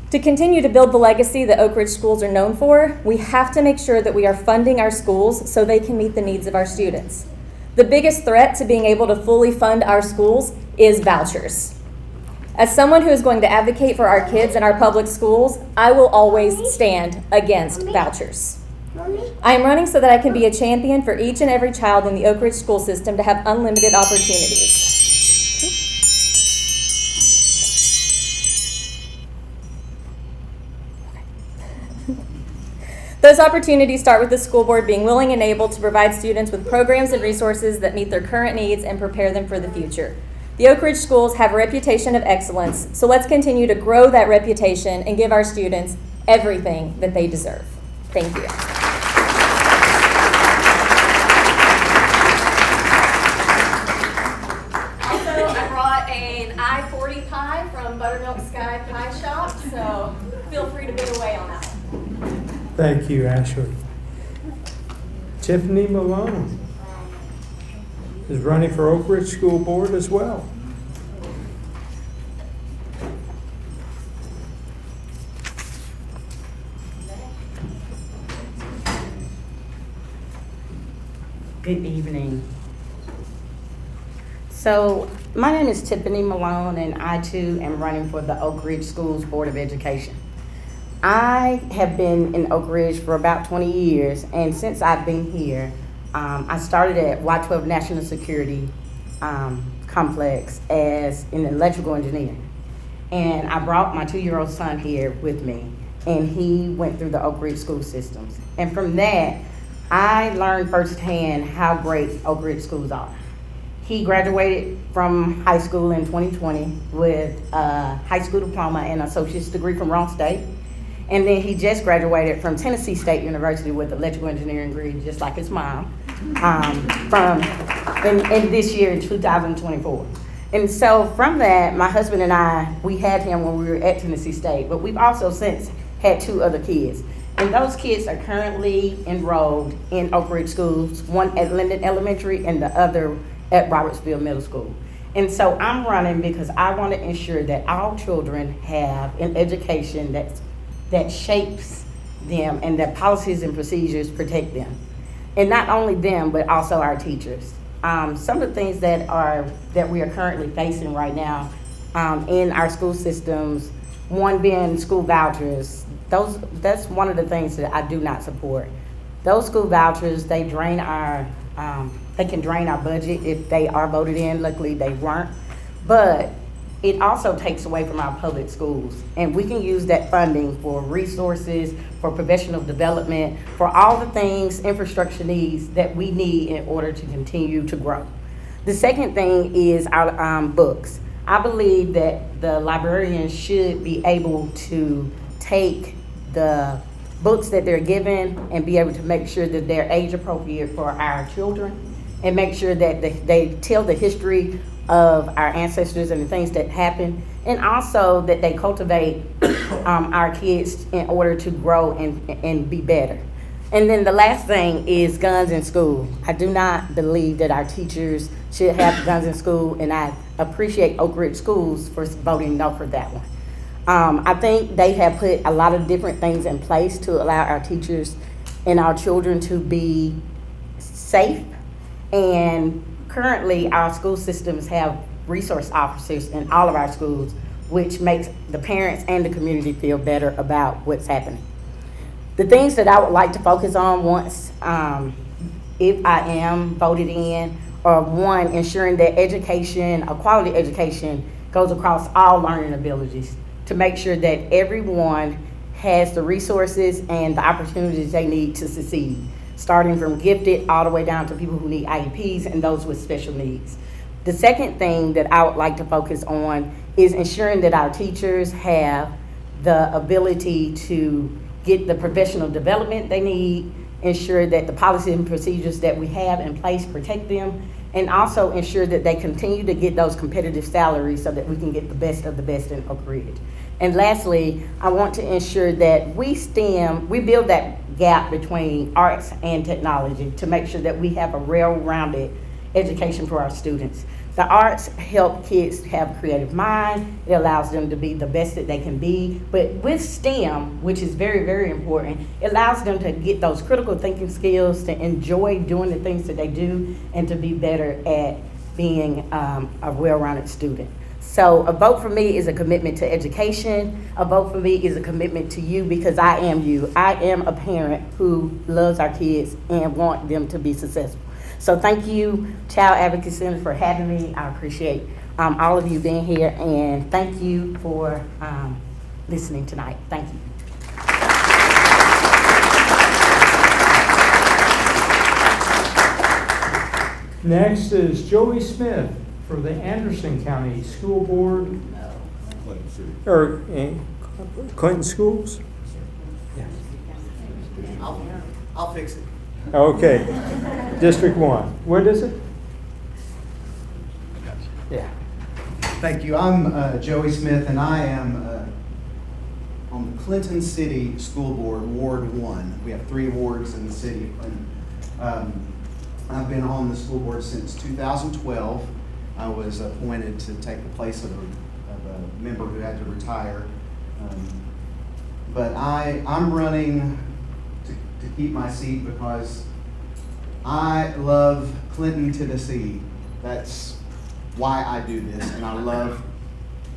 To continue to build the legacy that Oak Ridge schools are known for, we have to make sure that we are funding our schools so they can meet the needs of our students. The biggest threat to being able to fully fund our schools is vouchers. As someone who is going to advocate for our kids in our public schools, I will always stand against vouchers. I am running so that I can be a champion for each and every child in the Oak Ridge school system to have unlimited opportunities. Those opportunities start with the school board being willing and able to provide students with programs and resources that meet their current needs and prepare them for the future. The Oak Ridge schools have a reputation of excellence, so let's continue to grow that reputation and give our students everything that they deserve. Thank you. Also, I brought an I-40 pie from Buttermilk Sky Pie Shop, so feel free to bid away on that one. Thank you, Ashley. Tiffany Malone is running for Oak Ridge School Board as well. Good evening. So, my name is Tiffany Malone, and I too am running for the Oak Ridge Schools Board of Education. I have been in Oak Ridge for about 20 years, and since I've been here, I started at Y-12 National Security Complex as an electrical engineer. And I brought my 2-year-old son here with me, and he went through the Oak Ridge school systems. And from that, I learned firsthand how great Oak Ridge schools are. He graduated from high school in 2020 with a high school diploma and associate's degree from Roane State. And then he just graduated from Tennessee State University with electrical engineering degree, just like his mom, in this year in 2024. And so from that, my husband and I, we had him when we were at Tennessee State, but we've also since had 2 other kids. And those kids are currently enrolled in Oak Ridge schools, one at Linden Elementary and the other at Robertsville Middle School. And so I'm running because I want to ensure that our children have an education that shapes them and that policies and procedures protect them. And not only them, but also our teachers. Some of the things that we are currently facing right now in our school systems, one being school vouchers, that's one of the things that I do not support. Those school vouchers, they can drain our budget if they are voted in. Luckily, they weren't. But it also takes away from our public schools. And we can use that funding for resources, for professional development, for all the things, infrastructure needs that we need in order to continue to grow. The second thing is our books. I believe that the librarians should be able to take the books that they're given and be able to make sure that they're age appropriate for our children and make sure that they tell the history of our ancestors and the things that happened, and also that they cultivate our kids in order to grow and be better. And then the last thing is guns in school. I do not believe that our teachers should have guns in school, and I appreciate Oak Ridge Schools for voting no for that one. I think they have put a lot of different things in place to allow our teachers and our children to be safe. And currently, our school systems have resource officers in all of our schools, which makes the parents and the community feel better about what's happening. The things that I would like to focus on once, if I am voted in, are one, ensuring that education, a quality education, goes across all learning abilities to make sure that everyone has the resources and the opportunities they need to succeed, starting from gifted all the way down to people who need IEPs and those with special needs. The second thing that I would like to focus on is ensuring that our teachers have the ability to get the professional development they need, ensure that the policies and procedures that we have in place protect them, and also ensure that they continue to get those competitive salaries so that we can get the best of the best in Oak Ridge. And lastly, I want to ensure that we build that gap between arts and technology to make sure that we have a well-rounded education for our students. The arts help kids have a creative mind. It allows them to be the best that they can be. But with STEM, which is very, very important, it allows them to get those critical thinking skills, to enjoy doing the things that they do, and to be better at being a well-rounded student. So a vote for me is a commitment to education. A vote for me is a commitment to you because I am you. I am a parent who loves our kids and want them to be successful. So thank you, Child Advocacy Center, for having me. I appreciate all of you being here, and thank you for listening tonight. Thank you. Next is Joey Smith for the Anderson County School Board. Or Clinton Schools? I'll fix it. Okay. District 1. What is it? Yeah. Thank you. I'm Joey Smith, and I am on the Clinton City School Board, Ward 1. We have 3 wards in the city of Clinton. I've been on the school board since 2012. I was appointed to take the place of a member who had to retire. But I'm running to keep my seat because I love Clinton, Tennessee. That's why I do this, and I love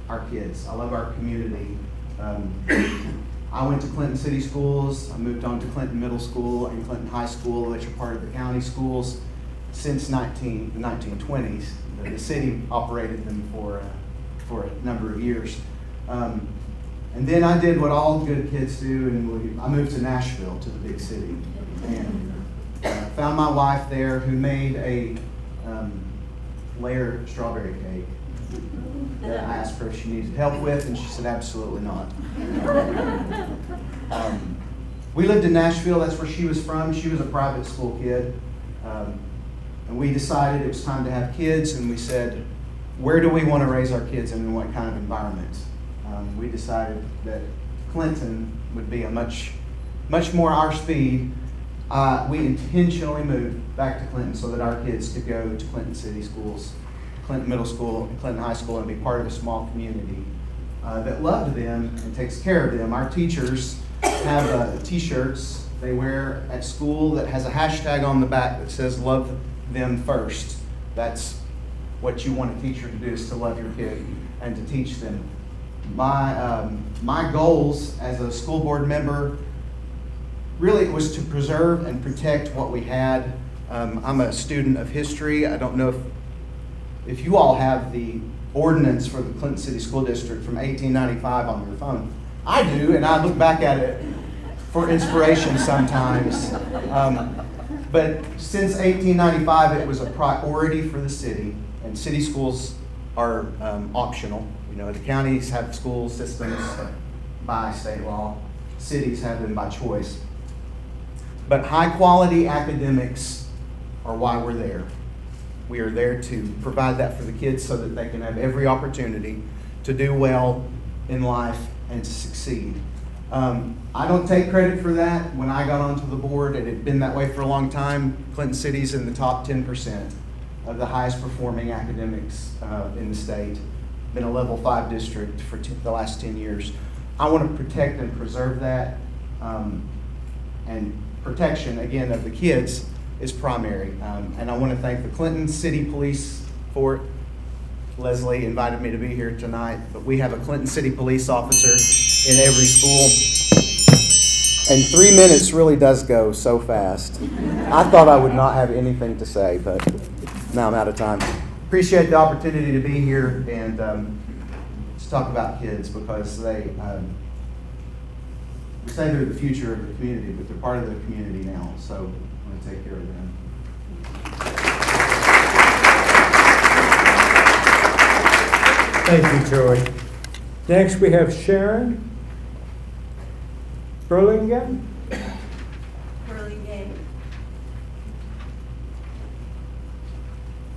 our kids. I love our community. I went to Clinton City Schools. I moved on to Clinton Middle School and Clinton High School, which are part of the county schools, since the 1920s. The city operated them for a number of years. And then I did what all good kids do, and I moved to Nashville, to the big city, and found my wife there, who made layer strawberry cake that I asked her if she needed help with, and she said absolutely not. We lived in Nashville, that's where she was from. She was a private school kid. And we decided it was time to have kids, and we said, where do we want to raise our kids and in what kind of environment? We decided that Clinton would be a much more our speed. We intentionally moved back to Clinton so that our kids could go to Clinton City Schools, Clinton Middle School, and Clinton High School, and be part of a small community that loved them and takes care of them. Our teachers have t-shirts they wear at school that has a hashtag on the back that says love them first. That's what you want a teacher to do, is to love your kid and to teach them. My goals as a school board member really was to preserve and protect what we had. I'm a student of history. I don't know if you all have the ordinance for the Clinton City School District from 1895 on your phone. I do, and I look back at it for inspiration sometimes. But since 1895, it was a priority for the city, and city schools are optional. You know, the counties have school systems by state law. Cities have them by choice. But high-quality academics are why we're there. We are there to provide that for the kids so that they can have every opportunity to do well in life and to succeed. I don't take credit for that. When I got onto the board, it had been that way for a long time. Clinton City's in the top 10% of the highest performing academics in the state. Been a level 5 district for the last 10 years. I want to protect and preserve that. And protection, again, of the kids is primary. And I want to thank the Clinton City Police for it. Leslie invited me to be here tonight, but we have a Clinton City police officer in every school. And 3 minutes really does go so fast. I thought I would not have anything to say, but now I'm out of time. Appreciate the opportunity to be here and to talk about kids, because they we say they're the future of the community, but they're part of the community now, so I want to take care of them. Thank you, Joey. Next, we have Sharon Burlingame.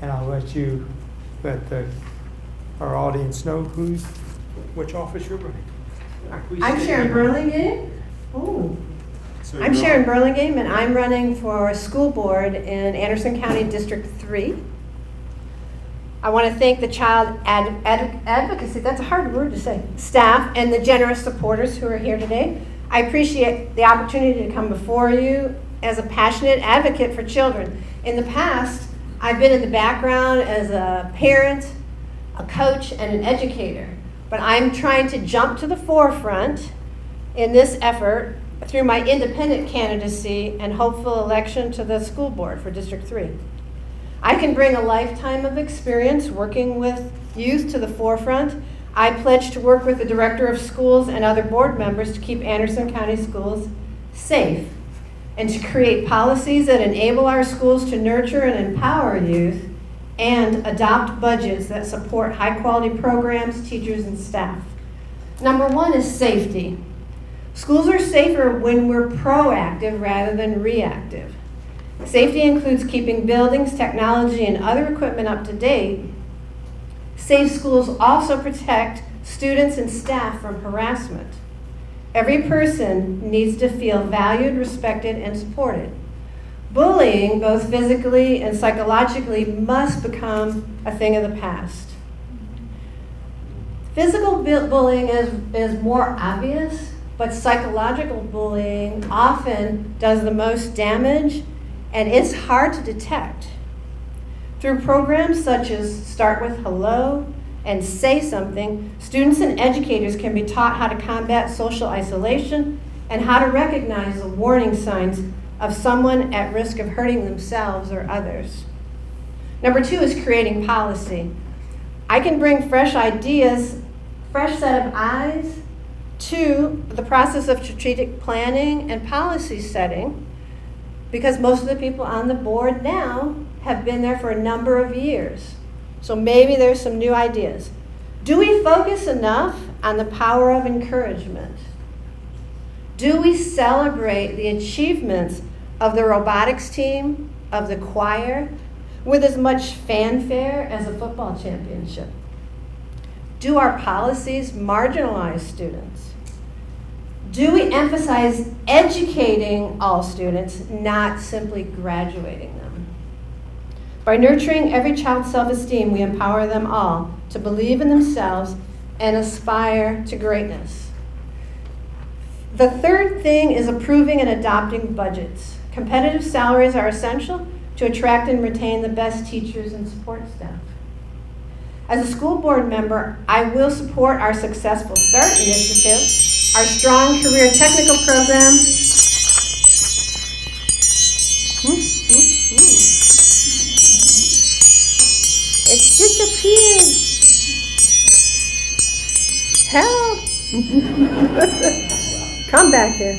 And I'll let our audience know which office you're running. I'm Sharon Burlingame. Oh. I'm Sharon Burlingame, and I'm running for school board in Anderson County District 3. I want to thank the Child Advocacy, that's a hard word to say, staff and the generous supporters who are here today. I appreciate the opportunity to come before you as a passionate advocate for children. In the past, I've been in the background as a parent, a coach, and an educator. But I'm trying to jump to the forefront in this effort through my independent candidacy and hopeful election to the school board for District 3. I can bring a lifetime of experience working with youth to the forefront. I pledge to work with the director of schools and other board members to keep Anderson County schools safe and to create policies that enable our schools to nurture and empower youth and adopt budgets that support high-quality programs, teachers, and staff. Number one is safety. Schools are safer when we're proactive rather than reactive. Safety includes keeping buildings, technology, and other equipment up to date. Safe schools also protect students and staff from harassment. Every person needs to feel valued, respected, and supported. Bullying, both physically and psychologically, must become a thing of the past. Physical bullying is more obvious, but psychological bullying often does the most damage, and it's hard to detect. Through programs such as Start With Hello and Say Something, students and educators can be taught how to combat social isolation and how to recognize the warning signs of someone at risk of hurting themselves or others. Number two is creating policy. I can bring fresh ideas, fresh set of eyes to the process of strategic planning and policy setting, because most of the people on the board now have been there for a number of years. So maybe there's some new ideas. Do we focus enough on the power of encouragement? Do we celebrate the achievements of the robotics team, of the choir, with as much fanfare as a football championship? Do our policies marginalize students? Do we emphasize educating all students, not simply graduating them? By nurturing every child's self-esteem, we empower them all to believe in themselves and aspire to greatness. The third thing is approving and adopting budgets. Competitive salaries are essential to attract and retain the best teachers and support staff. As a school board member, I will support our Successful Start initiative, our strong career technical program. It disappeared. Help! Come back here.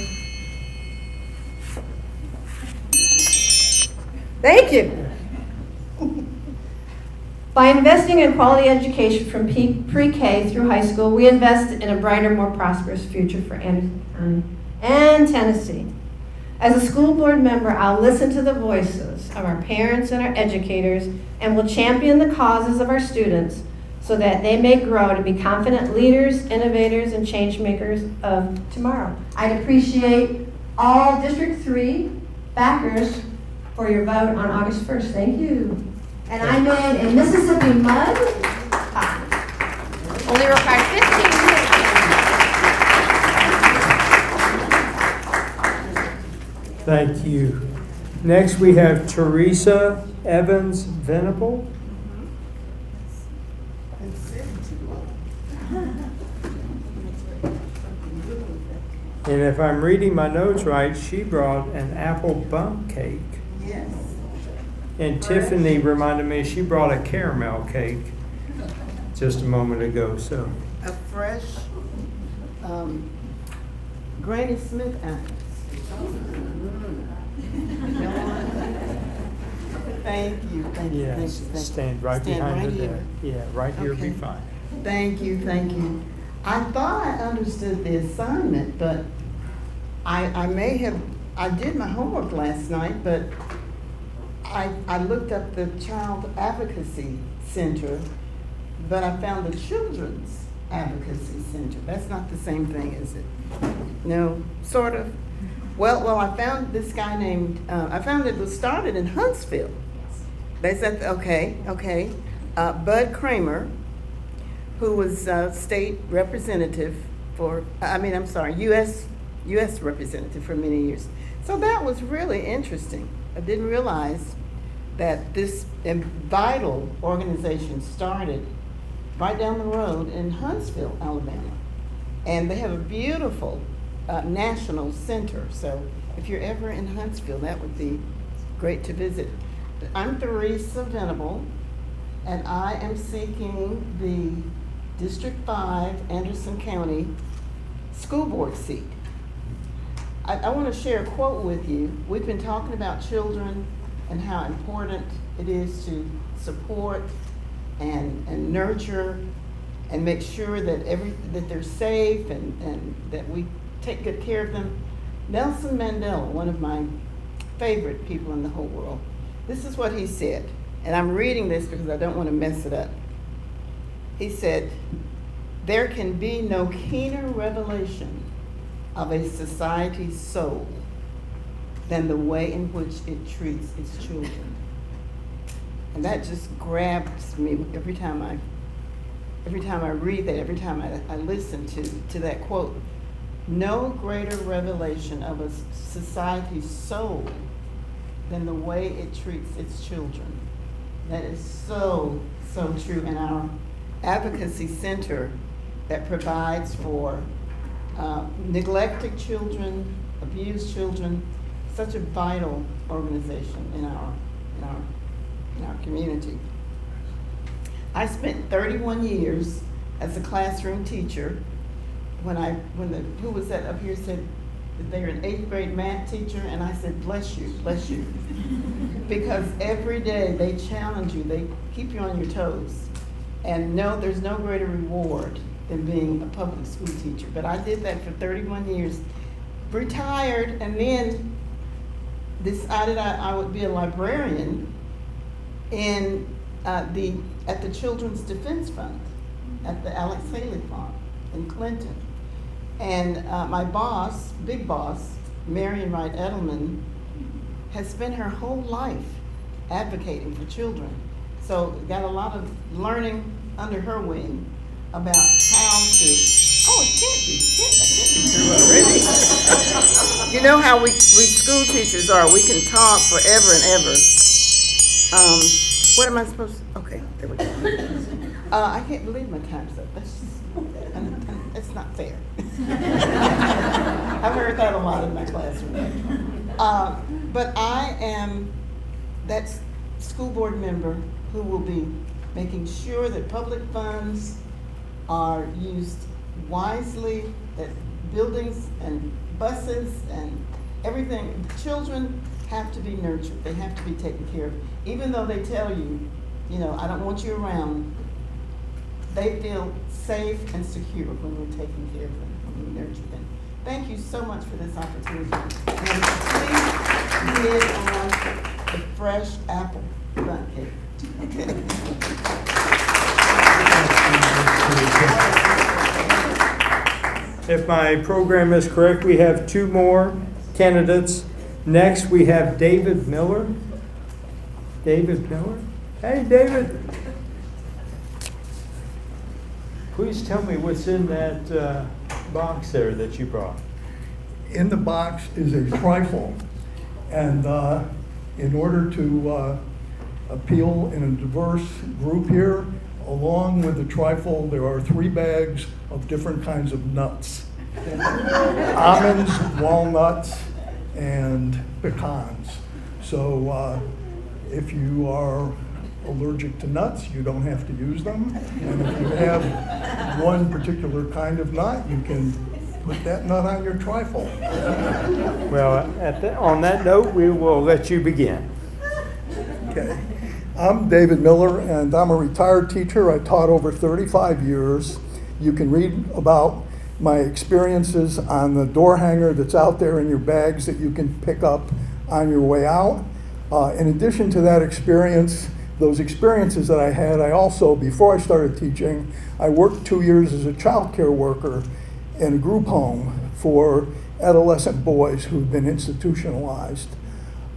Thank you. By investing in quality education from pre-K through high school, we invest in a brighter, more prosperous future for Anderson County and Tennessee. As a school board member, I'll listen to the voices of our parents and our educators and will champion the causes of our students so that they may grow to be confident leaders, innovators, and change makers of tomorrow. I'd appreciate all District 3 backers for your vote on August 1st. Thank you. And I made a Mississippi mud pie. Only required 15 minutes. Thank you. Next, we have Teresa Evans Venable. And if I'm reading my notes right, she brought an apple bundt cake. Yes. And Tiffany reminded me she brought a caramel cake just a moment ago. So A fresh Granny Smith apple. Thank you, thank you, yes, thank you. Thank stand you. right Stand behind right her there. here. Yeah, right here would be Okay. fine. Thank you, thank you. I thought I understood the assignment, but I may have, I did my homework last night, but I looked up the Child Advocacy Center, but I found the Children's Advocacy Center. That's not the same thing, is it? No, sort of. Well, I found this guy named, I found it was started in Huntsville. They said, okay. Bud Kramer, who was state representative for, U.S. representative for many years. So that was really interesting. I didn't realize that this vital organization started right down the road in Huntsville, Alabama. And they have a beautiful national center. So if you're ever in Huntsville, that would be great to visit. I'm Teresa Venable, and I am seeking the District 5 Anderson County School Board seat. I want to share a quote with you. We've been talking about children and how important it is to support and nurture and make sure that that they're safe and that we take good care of them. Nelson Mandela, one of my favorite people in the whole world, this is what he said, and I'm reading this because I don't want to mess it up. He said, "There can be no keener revelation of a society's soul than the way in which it treats its children." And that just grabs me every time I read that, every time I listen to that quote. No greater revelation of a society's soul than the way it treats its children. That is so, so true. And our advocacy center that provides for neglected children, abused children, such a vital organization in our community. I spent 31 years as a classroom teacher. Who was that up here said that they're an 8th grade math teacher, and I said, bless you, bless you. because every day they challenge you, they keep you on your toes. And no, there's no greater reward than being a public school teacher. But I did that for 31 years, retired, and then decided I would be a librarian at the Children's Defense Fund at the Alex Haley Farm in Clinton. And my boss, big boss, Marion Wright Edelman, has spent her whole life advocating for children. So got a lot of learning under her wing about how to, oh, it can't be through already. You know how we school teachers are, we can talk forever and ever. What am I supposed to, okay, there we go. I can't believe my time's up. That's not fair. I've heard that a lot in my classroom. But I am that school board member who will be making sure that public funds are used wisely, that buildings and buses and everything, children have to be nurtured, they have to be taken care of. Even though they tell you, you know, I don't want you around, they feel safe and secure when we're taking care of them, when we nurture them. Thank you so much for this opportunity. And please bid on the fresh apple bundt cake. If my program is correct, we have 2 more candidates. Next, we have David Miller. David Miller? Hey, David. Please tell me what's in that box there that you brought. In the box is a trifle, and in order to appeal in a diverse group here, along with the trifle, there are 3 bags of different kinds of nuts. Almonds, walnuts, and pecans. So if you are allergic to nuts, you don't have to use them. And if you have one particular kind of nut, you can put that nut on your trifle. Well, on that note, we will let you begin. Okay. I'm David Miller, and I'm a retired teacher. I taught over 35 years. You can read about my experiences on the door hanger that's out there in your bags that you can pick up on your way out. In addition to that experience, those experiences that I had, I also, before I started teaching, I worked 2 years as a child care worker in a group home for adolescent boys who've been institutionalized.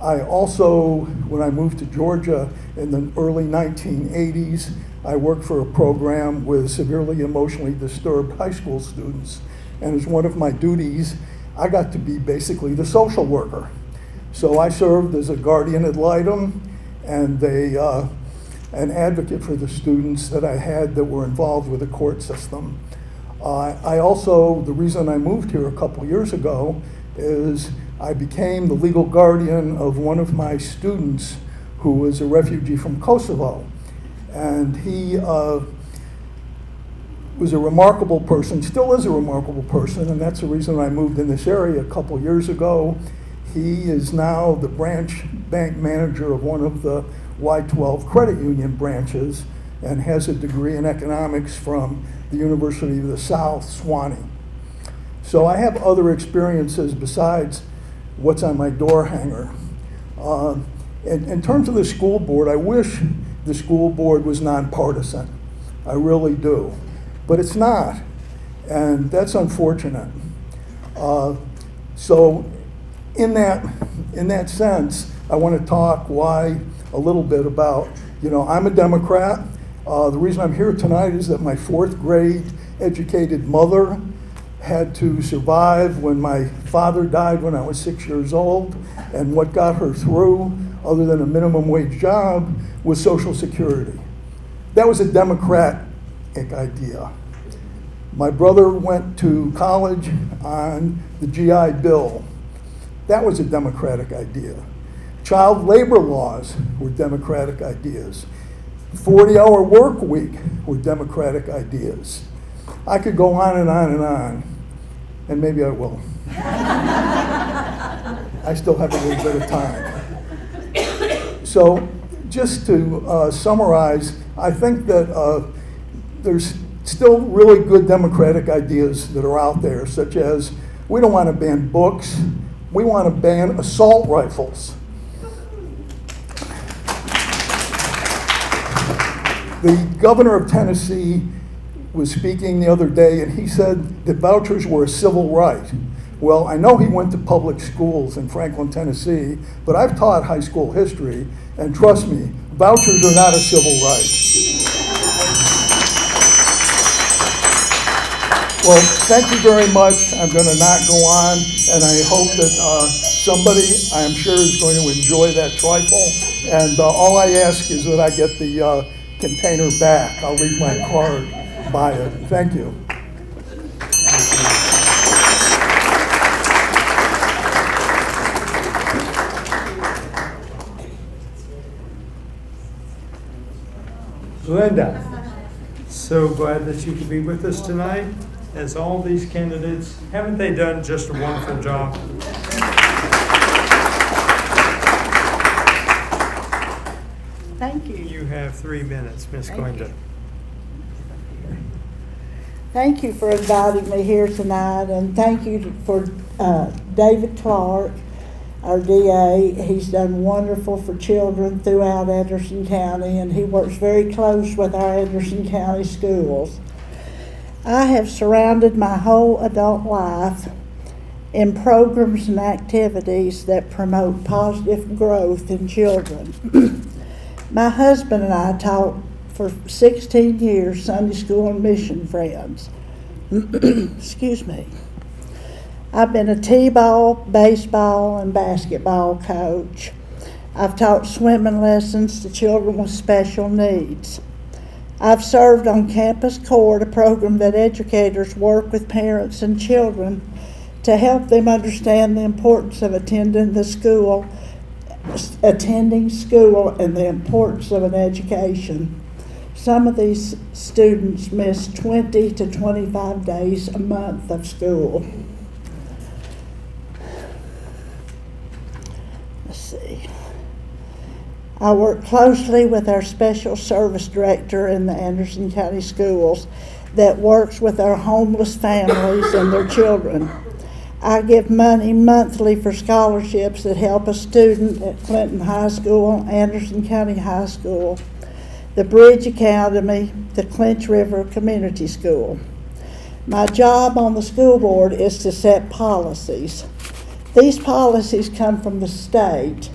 I also, when I moved to Georgia in the early 1980s, I worked for a program with severely emotionally disturbed high school students. And as one of my duties, I got to be basically the social worker. So I served as a guardian ad litem and an advocate for the students that I had that were involved with the court system. I also, the reason I moved here a couple years ago is I became the legal guardian of one of my students who was a refugee from Kosovo. And he was a remarkable person, still is a remarkable person, and that's the reason I moved in this area a couple years ago. He is now the branch bank manager of one of the Y-12 credit union branches and has a degree in economics from the University of the South, Sewanee. So I have other experiences besides what's on my door hanger. In terms of the school board, I wish the school board was nonpartisan. I really do. But it's not, and that's unfortunate. So in that sense, I want to talk a little bit about, I'm a Democrat. The reason I'm here tonight is that my 4th grade educated mother had to survive when my father died when I was 6 years old, and what got her through, other than a minimum wage job, was Social Security. That was a Democratic idea. My brother went to college on the GI Bill. That was a Democratic idea. Child labor laws were Democratic ideas. 40-hour work week were Democratic ideas. I could go on and on and on, and maybe I will. I still have a little bit of time. So just to summarize, I think that there's still really good democratic ideas that are out there, such as we don't want to ban books, we want to ban assault rifles. The governor of Tennessee was speaking the other day, and he said that vouchers were a civil right. Well, I know he went to public schools in Franklin, Tennessee, but I've taught high school history, and trust me, vouchers are not a civil right. Well, thank you very much. I'm going to not go on, and I hope that somebody, I'm sure, is going to enjoy that trifle. And all I ask is that I get the container back. I'll leave my card by it. Thank you. Linda, so glad that you could be with us tonight. As all these candidates, haven't they done just a wonderful job? Thank you. You have 3 minutes, Ms. Glenda. Thank you for inviting me here tonight, and thank you for David Clark, our DA. He's done wonderful for children throughout Anderson County, and he works very close with our Anderson County schools. I have surrounded my whole adult life in programs and activities that promote positive growth in children. My husband and I taught for 16 years Sunday school and mission friends. Excuse me. I've been a t-ball, baseball, and basketball coach. I've taught swimming lessons to children with special needs. I've served on Campus Court, a program that educators work with parents and children to help them understand the importance of attending school and the importance of an education. Some of these students miss 20 to 25 days a month of school. Let's see. I work closely with our special service director in the Anderson County Schools that works with our homeless families and their children. I give money monthly for scholarships that help a student at Clinton High School, Anderson County High School, the Bridge Academy, the Clinch River Community School. My job on the school board is to set policies. These policies come from the state.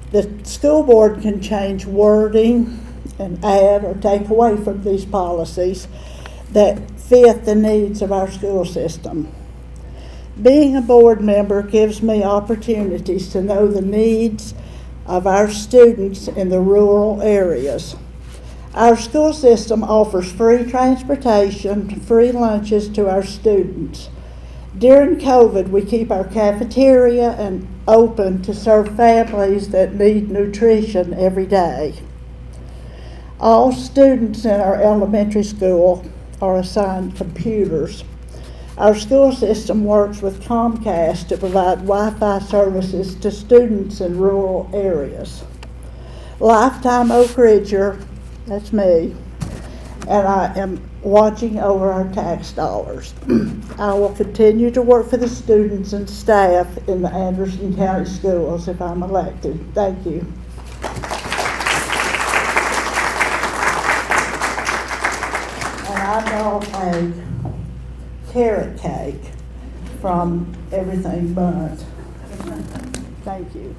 The school board can change wording and add or take away from these policies that fit the needs of our school system. Being a board member gives me opportunities to know the needs of our students in the rural areas. Our school system offers free transportation, free lunches to our students. During COVID, we keep our cafeteria and open to serve families that need nutrition every day. All students in our elementary school are assigned computers. Our school system works with Comcast to provide Wi-Fi services to students in rural areas. Lifetime Oak Ridger, that's me, and I am watching over our tax dollars. I will continue to work for the students and staff in the Anderson County Schools if I'm elected. Thank you. And I brought a carrot cake from Everything Burnt. Thank you.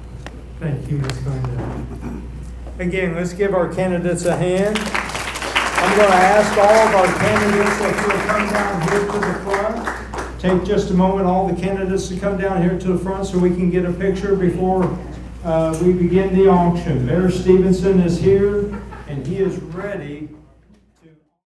Thank you, Ms. Glenda. Again, let's give our candidates a hand. I'm going to ask all of our candidates if you'll come down here to the front. Take just a moment, all the candidates to come down here to the front so we can get a picture before we begin the auction. Mayor Stevenson is here, and he is ready